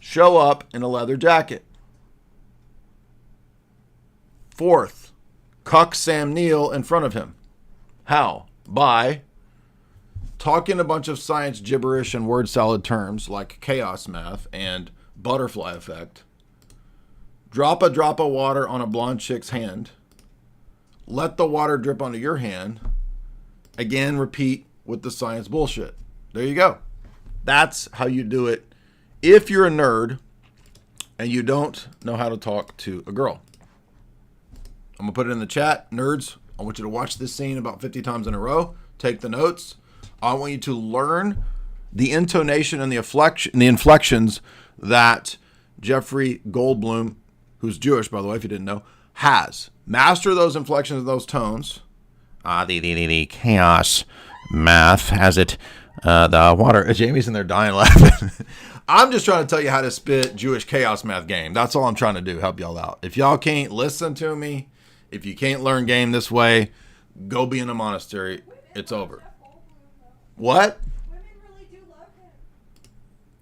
Show up in a leather jacket. Fourth, cuck Sam Neill in front of him. How? By talking a bunch of science gibberish and word salad terms like chaos math and butterfly effect. Drop a drop of water on a blonde chick's hand. Let the water drip onto your hand. Again, repeat with the science bullshit. There you go. That's how you do it if you're a nerd and you don't know how to talk to a girl. I'm going to put it in the chat. Nerds, I want you to watch this scene about 50 times in a row. Take the notes. I want you to learn the intonation and the inflections that Jeffrey Goldblum, who's Jewish, by the way, if you didn't know, has. Master those inflections and those tones. The chaos math has it. The water. Jamie's in there dying laughing. I'm just trying to tell you how to spit Jewish chaos math game. That's all I'm trying to do. Help y'all out. If y'all can't listen to me, if you can't learn game this way, go be in a monastery. It's over. What? Women really do love him.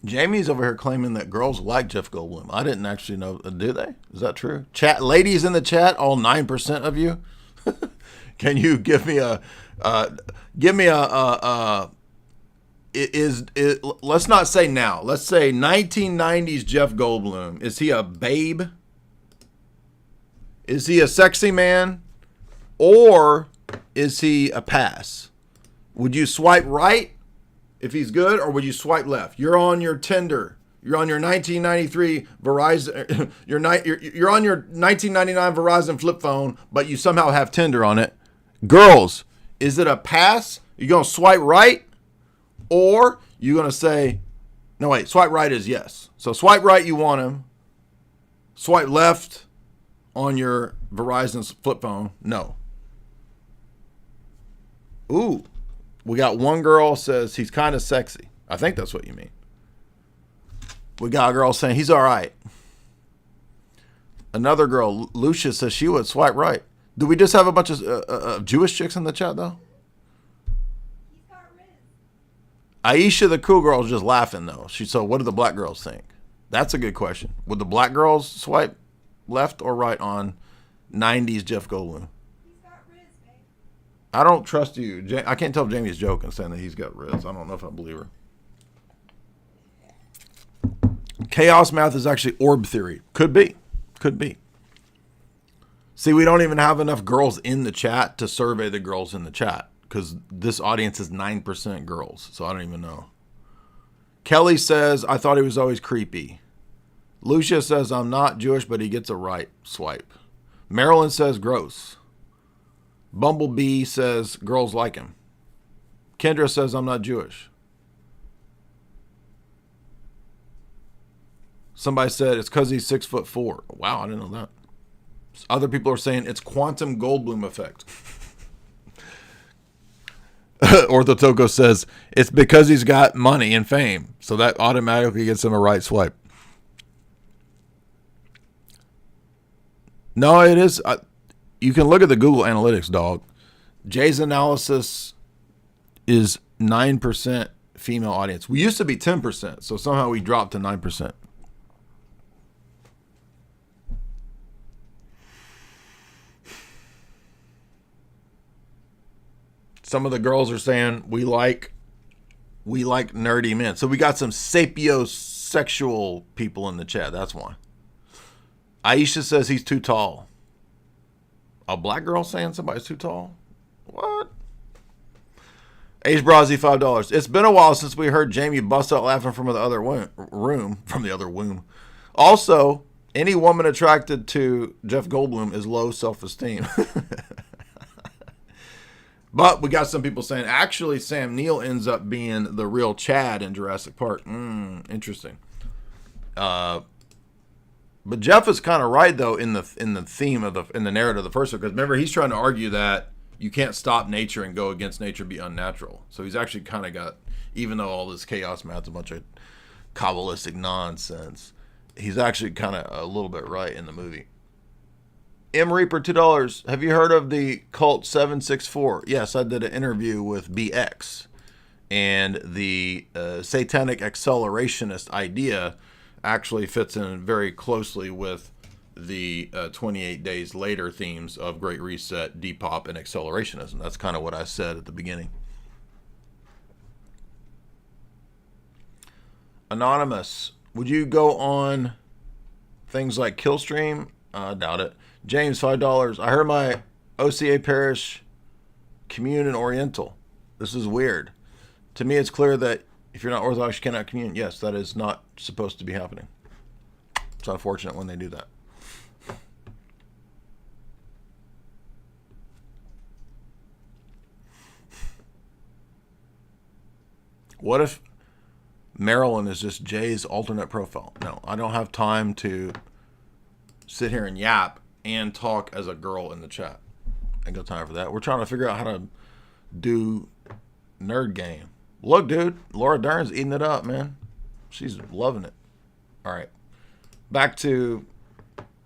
Jamie's over here claiming that girls like Jeff Goldblum. I didn't actually know. Do they? Is that true? Chat, ladies in the chat, all 9% of you. Can you give me a let's not say now. Let's say 1990s Jeff Goldblum. Is he a babe? Is he a sexy man? Or is he a pass? Would you swipe right if he's good, or would you swipe left? You're on your Tinder. You're on your 1993 Verizon. You're on your 1999 Verizon flip phone, but you somehow have Tinder on it. Girls, is it a pass? You gonna swipe right, or you gonna say, no wait, swipe right is yes. So swipe right, you want him. Swipe left on your Verizon flip phone, no. Ooh, we got one girl says he's kind of sexy. I think that's what you mean. We got a girl saying he's all right. Another girl, Lucia, says she would swipe right. Do we just have a bunch of Jewish chicks in the chat, though? He's got riz. Aisha, the cool girl, is just laughing, though. So what do the black girls think? That's a good question. Would the black girls swipe left or right on 90s Jeff Goldblum. He's got Riz, babe. I don't trust you. I can't tell if Jamie's joking saying that he's got Riz. I don't know if I believe her. Chaos math is actually orb theory. Could be. Could be. See, we don't even have enough girls in the chat to survey the girls in the chat because this audience is 9% girls. So I don't even know. Kelly says, I thought he was always creepy. Lucia says, I'm not Jewish, but he gets a right swipe. Marilyn says, gross. Bumblebee says, girls like him. Kendra says, I'm not Jewish. Somebody said, it's because he's 6'4". Wow, I didn't know that. Other people are saying it's quantum Goldblum effect. Orthotoko says, it's because he's got money and fame. So that automatically gets him a right swipe. No, it is. You can look at the Google Analytics, dog. Jay's analysis is 9% female audience. We used to be 10%, so somehow we dropped to 9%. Some of the girls are saying we like nerdy men. So we got some sapiosexual people in the chat. That's why. Aisha says he's too tall. A black girl saying somebody's too tall? What? Age Brazzy, $5. It's been a while since we heard Jamie bust out laughing from the other womb. Also, any woman attracted to Jeff Goldblum is low self-esteem. But we got some people saying, actually, Sam Neill ends up being the real Chad in Jurassic Park. Interesting. But Jeff is kind of right, though, in the theme of in the narrative of the first one. Because remember, he's trying to argue that you can't stop nature and go against nature, be unnatural. So he's actually kind of got, even though all this chaos math is a bunch of Kabbalistic nonsense, he's actually kind of a little bit right in the movie. M. Reaper, $2. Have you heard of the Cult 764? Yes, I did an interview with BX. And the satanic accelerationist idea actually fits in very closely with the 28 Days Later themes of Great Reset, Depop, and accelerationism. That's kind of what I said at the beginning. Anonymous, would you go on things like Killstream? I doubt it. James, $5. I heard my OCA parish commune in Oriental. This is weird. To me, it's clear that if you're not Orthodox, you cannot commune. Yes, that is not supposed to be happening. It's unfortunate when they do that. What if Marilyn is just Jay's alternate profile? No, I don't have time to sit here and yap and talk as a girl in the chat. I ain't got time for that. We're trying to figure out how to do nerd game. Look, dude, Laura Dern's eating it up, man. She's loving it. All right. Back to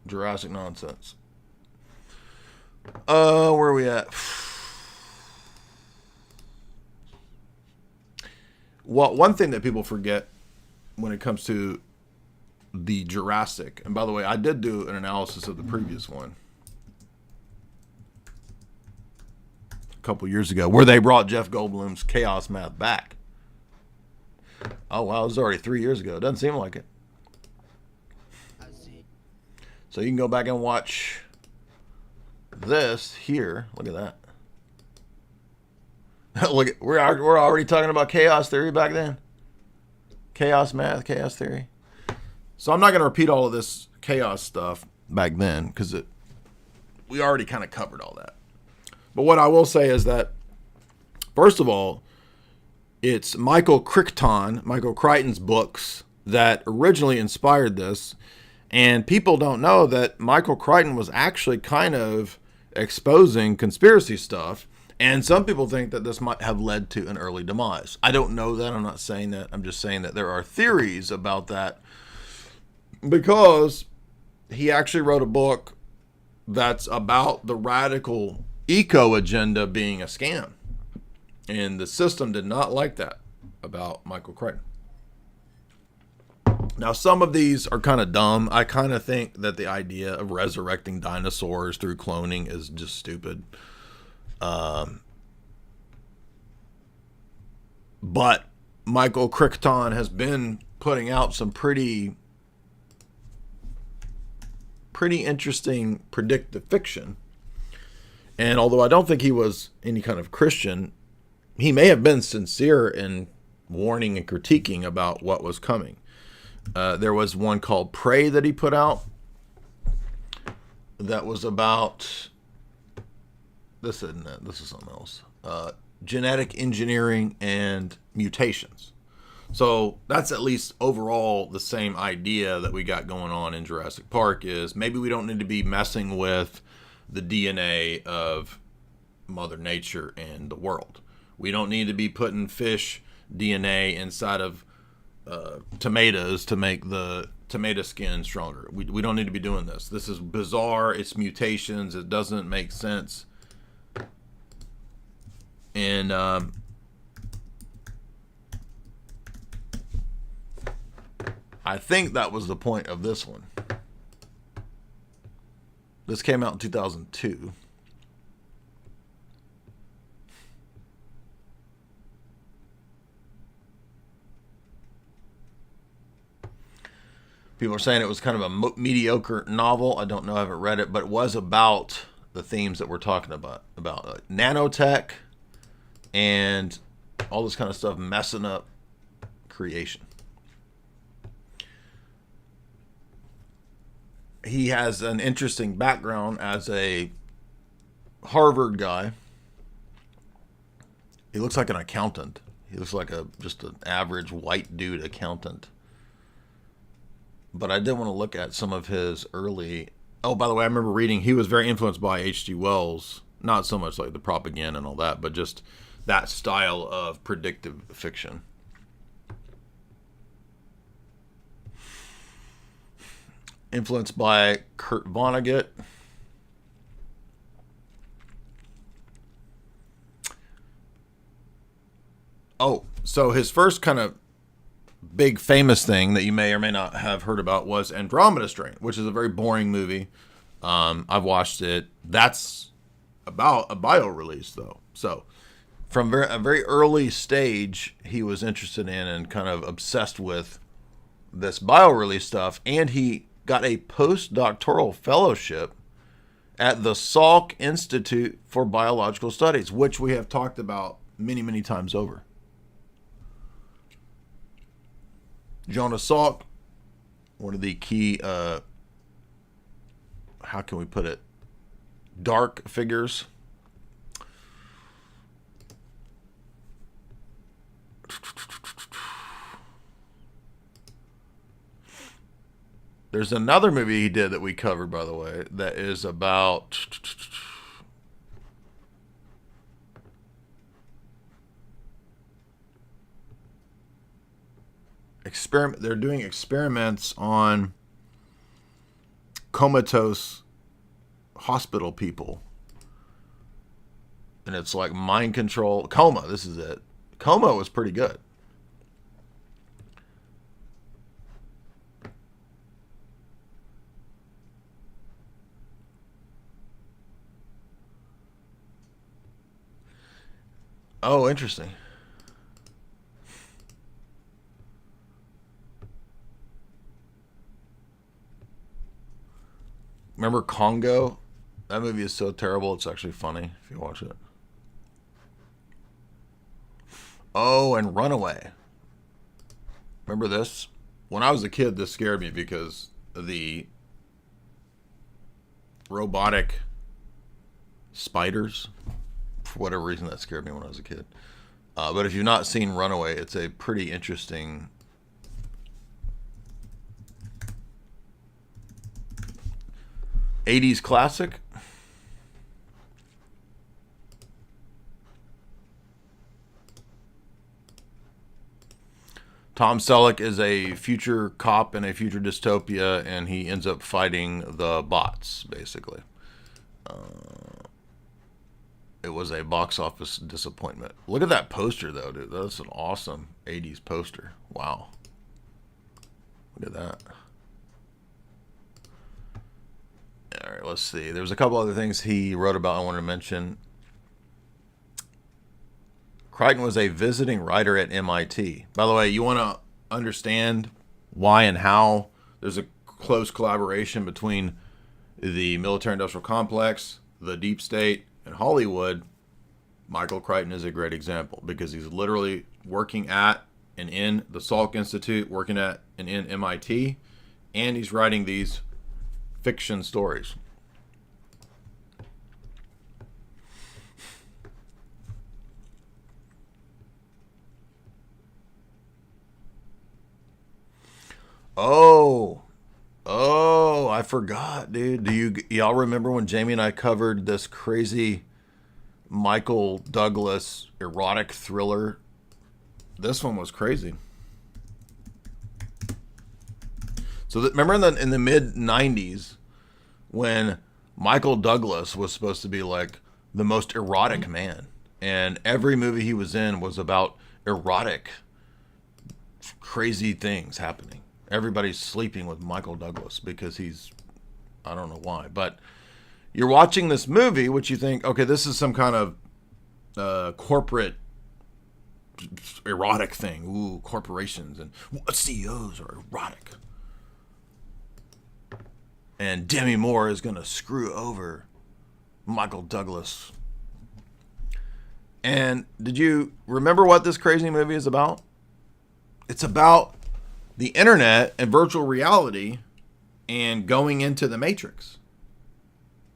Jurassic nonsense. Where are we at? Well, one thing that people forget when it comes to the Jurassic, and by the way, I did do an analysis of the previous one a couple years ago, where they brought Jeff Goldblum's chaos math back. Oh wow, it was already 3 years ago. It doesn't seem like it. So you can go back and watch this here. Look at that. Look, we're already talking about chaos theory back then. Chaos math, chaos theory. So I'm not going to repeat all of this chaos stuff back then because we already kind of covered all that. But what I will say is that, first of all, it's Michael Crichton's books that originally inspired this. And people don't know that Michael Crichton was actually kind of exposing conspiracy stuff. And some people think that this might have led to an early demise. I don't know that. I'm not saying that. I'm just saying that there are theories about that. Because he actually wrote a book that's about the radical eco agenda being a scam. And the system did not like that about Michael Crichton. Now, some of these are kind of dumb. I kind of think that the idea of resurrecting dinosaurs through cloning is just stupid. But Michael Crichton has been putting out some pretty interesting predictive fiction. And although I don't think he was any kind of Christian, he may have been sincere in warning and critiquing about what was coming. There was one called Prey that he put out that was about, this isn't it, this is something else, genetic engineering and mutations. So that's at least overall the same idea that we got going on in Jurassic Park, is maybe we don't need to be messing with the DNA of Mother Nature and the world. We don't need to be putting fish DNA inside of tomatoes to make the tomato skin stronger. We don't need to be doing this. This is bizarre. It's mutations. It doesn't make sense. And I think that was the point of this one. This came out in 2002. People are saying it was kind of a mediocre novel. I don't know. I haven't read it, but it was about the themes that we're talking about nanotech and all this kind of stuff messing up creation. He has an interesting background as a Harvard guy. He looks like an accountant. He looks like just an average white dude accountant. But I did want to look at some of his early... Oh, by the way, I remember reading he was very influenced by H.G. Wells. Not so much like the propaganda and all that, but just that style of predictive fiction. Influenced by Kurt Vonnegut. Oh, so his first kind of big famous thing that you may or may not have heard about was Andromeda Strain, which is a very boring movie. I've watched it. That's about a bio release, though. So from a very early stage, he was interested in and kind of obsessed with this bio release stuff, and he got a postdoctoral fellowship at the Salk Institute for Biological Studies, which we have talked about many, many times over. Jonas Salk, one of the key, how can we put it, dark figures. There's another movie he did that we covered, by the way, that is about... They're doing experiments on comatose hospital people. And it's like mind control. Coma, this is it. Coma was pretty good. Oh, interesting. Remember Congo? That movie is so terrible, it's actually funny if you watch it. Oh, and Runaway. Remember this? When I was a kid, this scared me because of the robotic spiders. For whatever reason, that scared me when I was a kid. But if you've not seen Runaway, it's a pretty interesting... '80s classic. Tom Selleck is a future cop in a future dystopia, and he ends up fighting the bots, basically. It was a box office disappointment. Look at that poster, though, dude. That's an awesome '80s poster. Wow. Look at that. All right, let's see. There's a couple other things he wrote about I wanted to mention. Crichton was a visiting writer at MIT. By the way, you want to understand why and how there's a close collaboration between the military-industrial complex, the deep state, and Hollywood. Michael Crichton is a great example because he's literally working at and in the Salk Institute, working at and in MIT, and he's writing these fiction stories. Oh, I forgot, dude. Y'all remember when Jamie and I covered this crazy Michael Douglas erotic thriller? This one was crazy. So remember in the mid 90s when Michael Douglas was supposed to be like the most erotic man, and every movie he was in was about erotic, crazy things happening. Everybody's sleeping with Michael Douglas because I don't know why, but you're watching this movie, which you think, okay, this is some kind of corporate erotic thing. Ooh, corporations and CEOs are erotic. And Demi Moore is going to screw over Michael Douglas. And did you remember what this crazy movie is about? It's about the internet and virtual reality and going into the Matrix.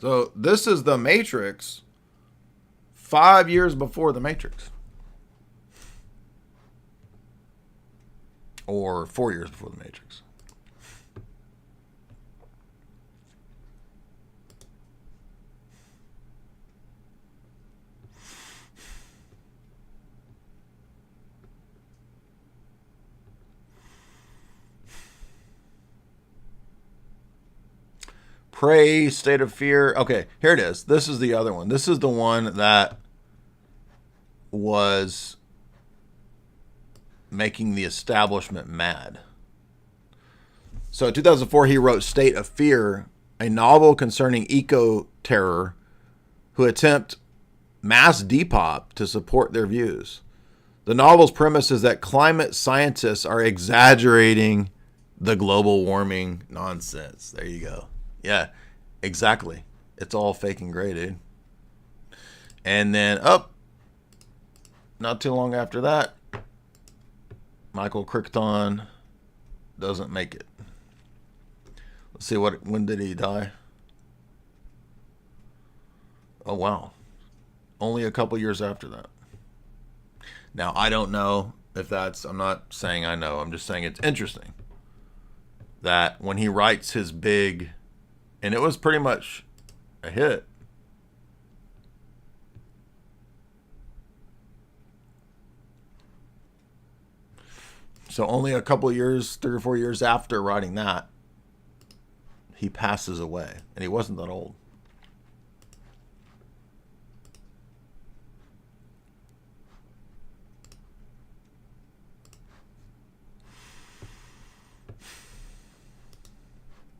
So this is the Matrix 5 years before the Matrix. Or 4 years before the Matrix. Prey, State of Fear. Okay, here it is. This is the other one. This is the one that was making the establishment mad. So in 2004, he wrote State of Fear, a novel concerning eco-terror who attempt mass depop to support their views. The novel's premise is that climate scientists are exaggerating the global warming nonsense. There you go. Yeah, exactly. It's all fake and gray, dude. And then not too long after that, Michael Crichton doesn't make it. Let's see, when did he die? Oh, wow. Only a couple years after that. Now, I don't know if I'm not saying I know, I'm just saying it's interesting that when he writes his big, and it was pretty much a hit. So only a couple years, 3 or 4 years after writing that, he passes away. And he wasn't that old.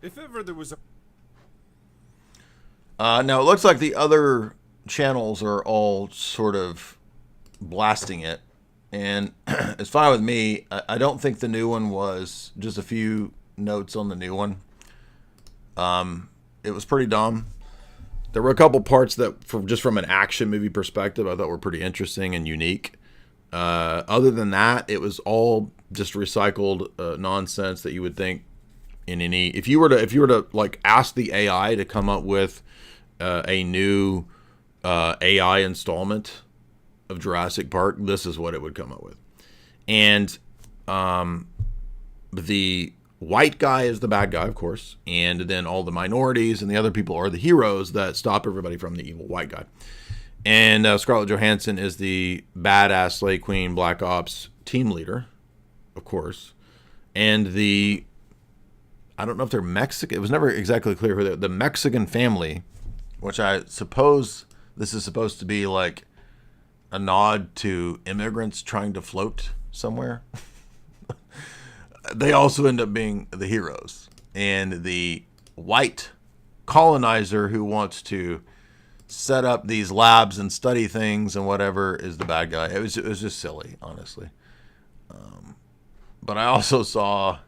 If ever there was a... Now, it looks like the other channels are all sort of blasting it. And it's fine with me. I don't think the new one was just a few notes on the new one. It was pretty dumb. There were a couple parts that, from an action movie perspective, I thought were pretty interesting and unique. Other than that, it was all just recycled nonsense that you would think in any. If you were to like ask the AI to come up with a new AI installment of Jurassic Park, this is what it would come up with. And the white guy is the bad guy, of course, and then all the minorities and the other people are the heroes that stop everybody from the evil white guy. And Scarlett Johansson is the badass Slay Queen Black Ops team leader, of course. And I don't know if they're Mexican. It was never exactly clear who the Mexican family, which I suppose this is supposed to be like a nod to immigrants trying to float somewhere. they also end up being the heroes. And the white colonizer who wants to set up these labs and study things and whatever is the bad guy. It was just silly, honestly. But I also saw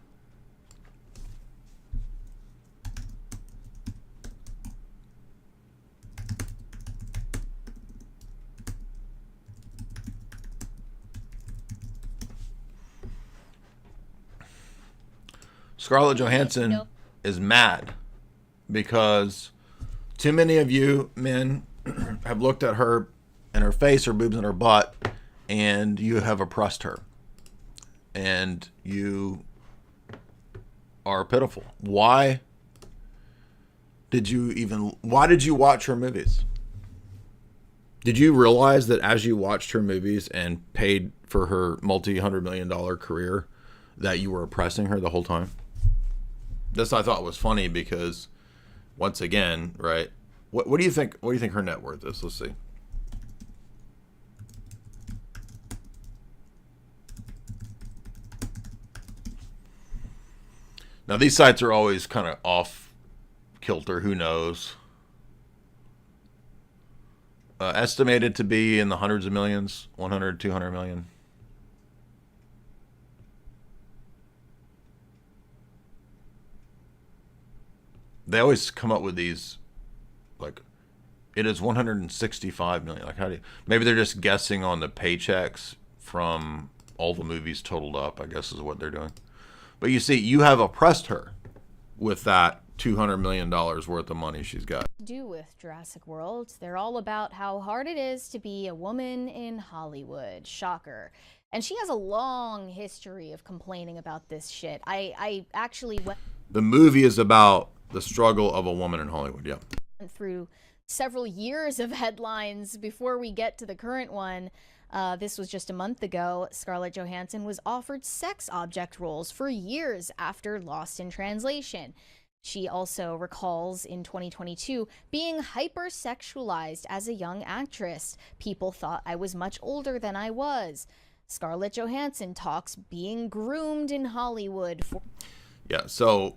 Scarlett Johansson is mad because too many of you men have looked at her and her face, her boobs, and her butt, and you have oppressed her. And you are pitiful. Why did you watch her movies? Did you realize that as you watched her movies and paid for her multi-$100 million career that you were oppressing her the whole time? This I thought was funny because once again, right? What do you think her net worth is? Let's see. Now, these sites are always kind of off kilter. Who knows? Estimated to be in the hundreds of millions, 100, 200 million. They always come up with these, like, it is 165 million. Like, how do you, maybe they're just guessing on the paychecks from all the movies totaled up, I guess is what they're doing. But you see, you have oppressed her with that $200 million worth of money she's got. Do with Jurassic World. They're all about how hard it is to be a woman in Hollywood. Shocker. And she has a long history of complaining about this shit. I actually went... The movie is about the struggle of a woman in Hollywood, yeah. Through several years of headlines before we get to the current one. This was just a month ago. Scarlett Johansson was offered sex object roles for years after Lost in Translation. She also recalls in 2022 being hypersexualized as a young actress. People thought I was much older than I was. Scarlett Johansson talks being groomed in Hollywood. Yeah, so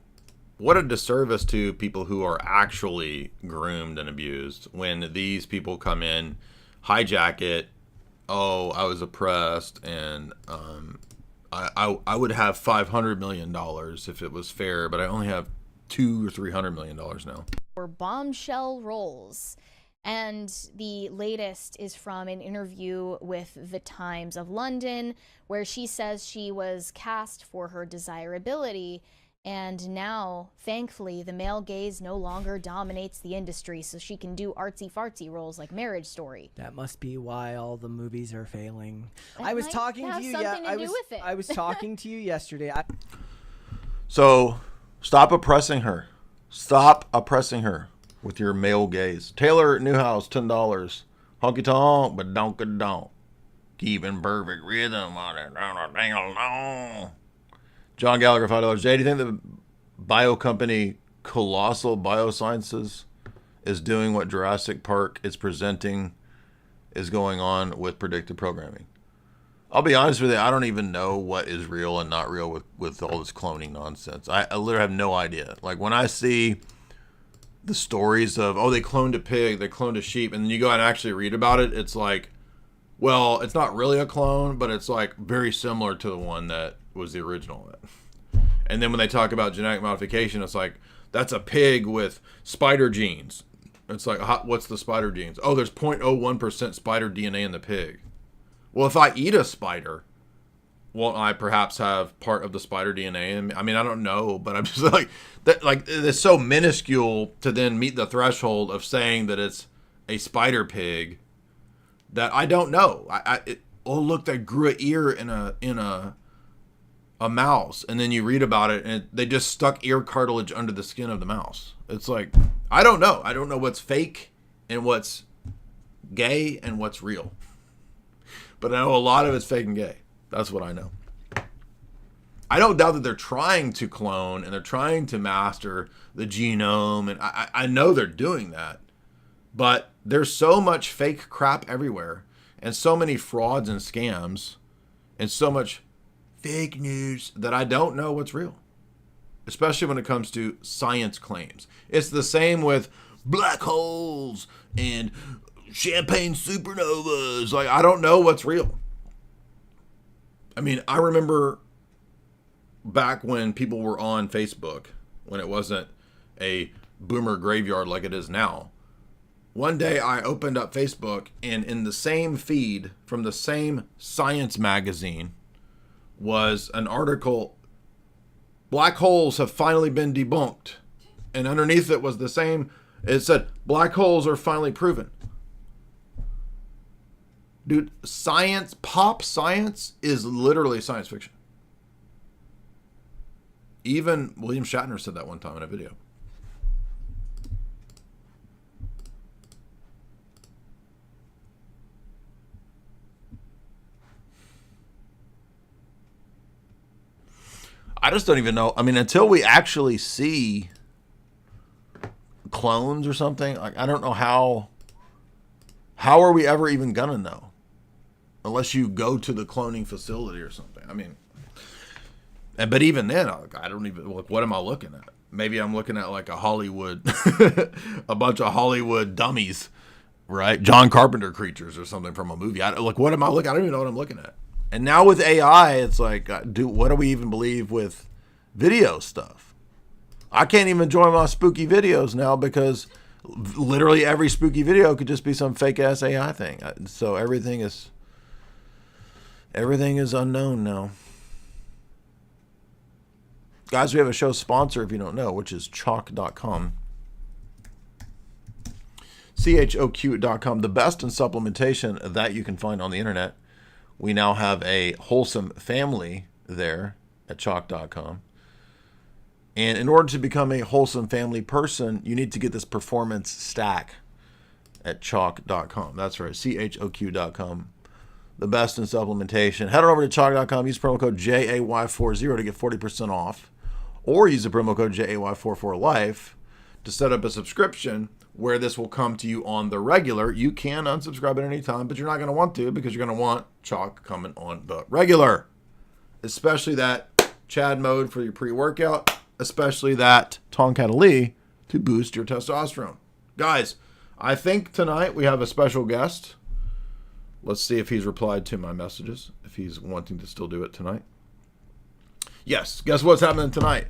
what a disservice to people who are actually groomed and abused when these people come in, hijack it. Oh, I was oppressed, and I would have $500 million if it was fair, but I only have $200 or $300 million now. For bombshell roles. And the latest is from an interview with the Times of London, where she says she was cast for her desirability. And now, thankfully, the male gaze no longer dominates the industry, so she can do artsy-fartsy roles like Marriage Story. That must be why all the movies are failing. That I was might talking have to you. something Yeah, to do with it. I was talking to you yesterday. So stop oppressing her. Stop oppressing her with your male gaze. Taylor Newhouse, $10. Honky tonk, but donk. Keeping perfect rhythm on it. John Gallagher, $5. Jay, do you think the bio company Colossal Biosciences is doing what Jurassic Park is presenting is going on with predictive programming? I'll be honest with you, I don't even know what is real and not real with all this cloning nonsense. I literally have no idea. Like when I see the stories of, oh, they cloned a pig, they cloned a sheep, and then you go and actually read about it, it's like, well, it's not really a clone, but it's like very similar to the one that was the original. And then when they talk about genetic modification, it's like, that's a pig with spider genes. It's like, what's the spider genes? Oh, there's 0.01% spider DNA in the pig. Well, if I eat a spider, won't I perhaps have part of the spider DNA? I mean, I don't know, but I'm just like, that. Like, it's so minuscule to then meet the threshold of saying that it's a spider pig that I don't know. Look, they grew an ear in a mouse, and then you read about it, and they just stuck ear cartilage under the skin of the mouse. It's like, I don't know. I don't know what's fake and what's gay and what's real. But I know a lot of it's fake and gay. That's what I know. I don't doubt that they're trying to clone and they're trying to master the genome, and I know they're doing that. But there's so much fake crap everywhere, and so many frauds and scams, and so much fake news that I don't know what's real, especially when it comes to science claims. It's the same with black holes and champagne supernovas. Like, I don't know what's real. I mean, I remember back when people were on Facebook, when it wasn't a boomer graveyard like it is now. One day I opened up Facebook, and in the same feed from the same science magazine was an article, black holes have finally been debunked. And underneath it was the same, it said, black holes are finally proven. Dude, science, pop science is literally science fiction. Even William Shatner said that one time in a video. I just don't even know. I mean, until we actually see clones or something, like, I don't know how are we ever even gonna know? Unless you go to the cloning facility or something. I mean, but even then, I don't even, like, what am I looking at? Maybe I'm looking at like a Hollywood, a bunch of Hollywood dummies, right? John Carpenter creatures or something from a movie. Like, what am I looking at? I don't even know what I'm looking at. And now with AI, it's like, what do we even believe with video stuff? I can't even join my spooky videos now because literally every spooky video could just be some fake ass AI thing. So everything is unknown now. Guys, we have a show sponsor, if you don't know, which is chalk.com. CHOQ.com, the best in supplementation that you can find on the internet. We now have a wholesome family there at chalk.com. And in order to become a wholesome family person, you need to get this performance stack at chalk.com. That's right, CHOQ.com. The best in supplementation. Head on over to chalk.com. Use promo code JAY40 to get 40% off. Or use the promo code JAY44LIFE to set up a subscription where this will come to you on the regular. You can unsubscribe at any time, but you're not going to want to because you're going to want Chalk coming on the regular. Especially that Chad mode for your pre-workout. Especially that Tonkat Ali to boost your testosterone. Guys, I think tonight we have a special guest. Let's see if he's replied to my messages, if he's wanting to still do it tonight. Yes, guess what's happening tonight?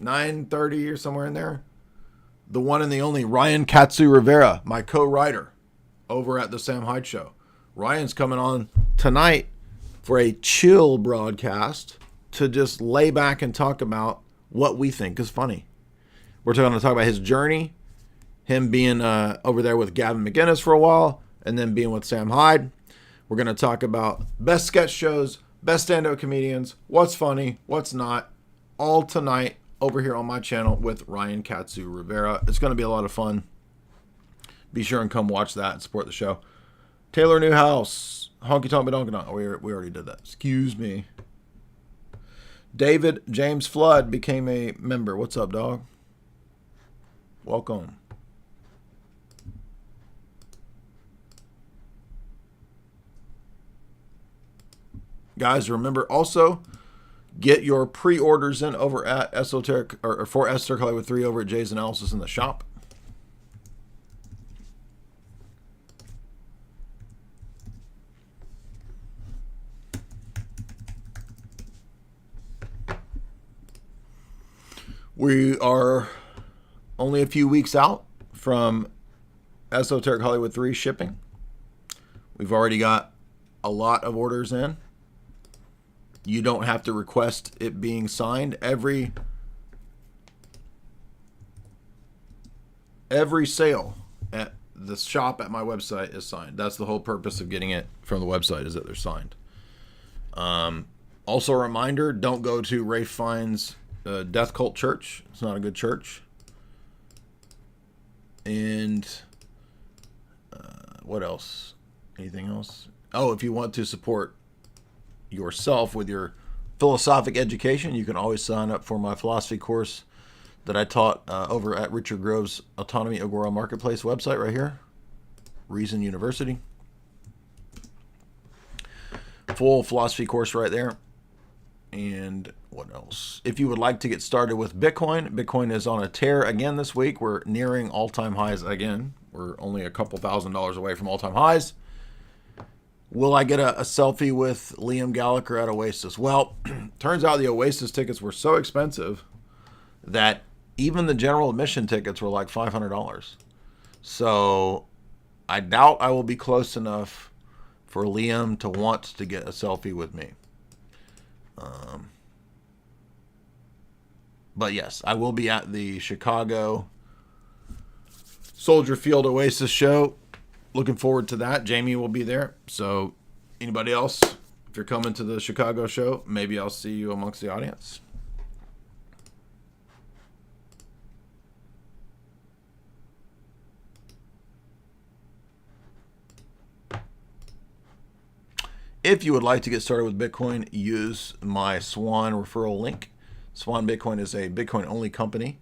9:30 or somewhere in there. The one and the only Ryan Katsu Rivera, my co-writer over at the Sam Hyde Show. Ryan's coming on tonight for a chill broadcast to just lay back and talk about what we think is funny. We're going to talk about his journey, him being over there with Gavin McInnes for a while, and then being with Sam Hyde. We're going to talk about best sketch shows, best stand-up comedians, what's funny, what's not, all tonight over here on my channel with Ryan Katsu Rivera. It's going to be a lot of fun. Be sure and come watch that and support the show. Taylor Newhouse, Honky Tonk Badonka Donk. We already did that. Excuse me. David James Flood became a member. What's up, dog? Welcome. Guys, remember also, get your pre-orders in over at Esoteric, or for Esoteric Hollywood 3 over at Jay's Analysis in the shop. We are only a few weeks out from Esoteric Hollywood 3 shipping. We've already got a lot of orders in. You don't have to request it being signed. Every sale at the shop at my website is signed. That's the whole purpose of getting it from the website, is that they're signed. Also a reminder, don't go to Rafe Fine's Death Cult Church. It's not a good church. And what else? Anything else? Oh, if you want to support yourself with your philosophic education, you can always sign up for my philosophy course that I taught over at Richard Grove's Autonomy Agora Marketplace website right here, Reason University. Full philosophy course right there. And what else? If you would like to get started with Bitcoin, Bitcoin is on a tear again this week. We're nearing all-time highs again. We're only a couple $1,000s away from all-time highs. Will I get a selfie with Liam Gallagher at Oasis? Well, turns out the Oasis tickets were so expensive that even the general admission tickets were like $500. So I doubt I will be close enough for Liam to want to get a selfie with me. But yes, I will be at the Chicago Soldier Field Oasis show. Looking forward to that. Jamie will be there. So anybody else, if you're coming to the Chicago show, maybe I'll see you amongst the audience. If you would like to get started with Bitcoin, use my Swan referral link. Swan Bitcoin is a Bitcoin-only company,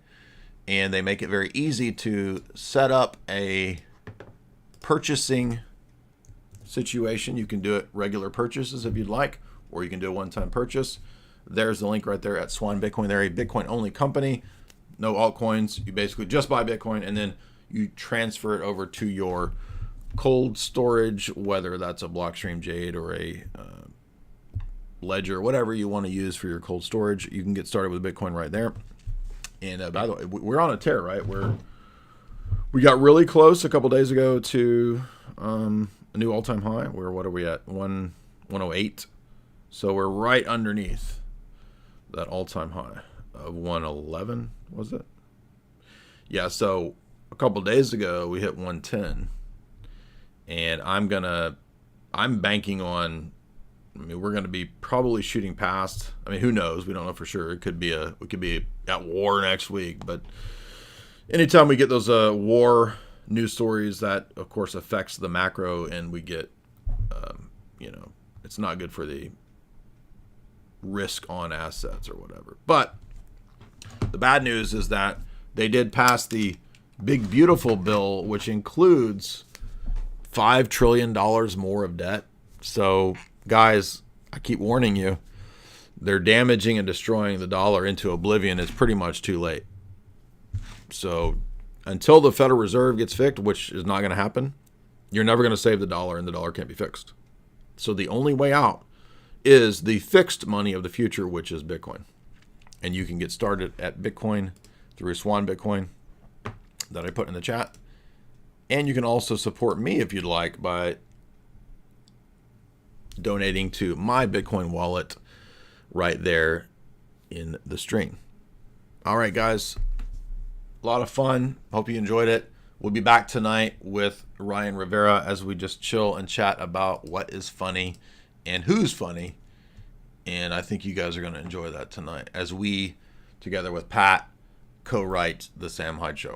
and they make it very easy to set up a purchasing situation. You can do it regular purchases if you'd like, or you can do a one-time purchase. There's the link right there at Swan Bitcoin. They're a Bitcoin-only company, no altcoins. You basically just buy Bitcoin, and then you transfer it over to your cold storage, whether that's a Blockstream Jade or a Ledger, whatever you want to use for your cold storage. You can get started with Bitcoin right there. And by the way, we're on a tear, right? We got really close a couple days ago to a new all-time high. What are we at? 108. So we're right underneath that all-time high of 111, was it? Yeah, so a couple days ago we hit 110. And I'm banking on, we're going to be probably shooting past. Who knows? We don't know for sure. We could be at war next week. But anytime we get those war news stories, that of course affects the macro, and we get, it's not good for the risk on assets or whatever. But the bad news is that they did pass the big beautiful bill, which includes $5 trillion more of debt. So, guys, I keep warning you, they're damaging and destroying the dollar into oblivion. It's pretty much too late. So, until the Federal Reserve gets fixed, which is not going to happen, you're never going to save the dollar, and the dollar can't be fixed. So, the only way out is the fixed money of the future, which is Bitcoin. And you can get started at Bitcoin through Swan Bitcoin that I put in the chat. And you can also support me if you'd like by donating to my Bitcoin wallet right there in the stream. All right, guys. A lot of fun. Hope you enjoyed it. We'll be back tonight with Ryan Rivera as we just chill and chat about what is funny and who's funny. And I think you guys are going to enjoy that tonight as we, together with Pat, co-write The Sam Hyde Show.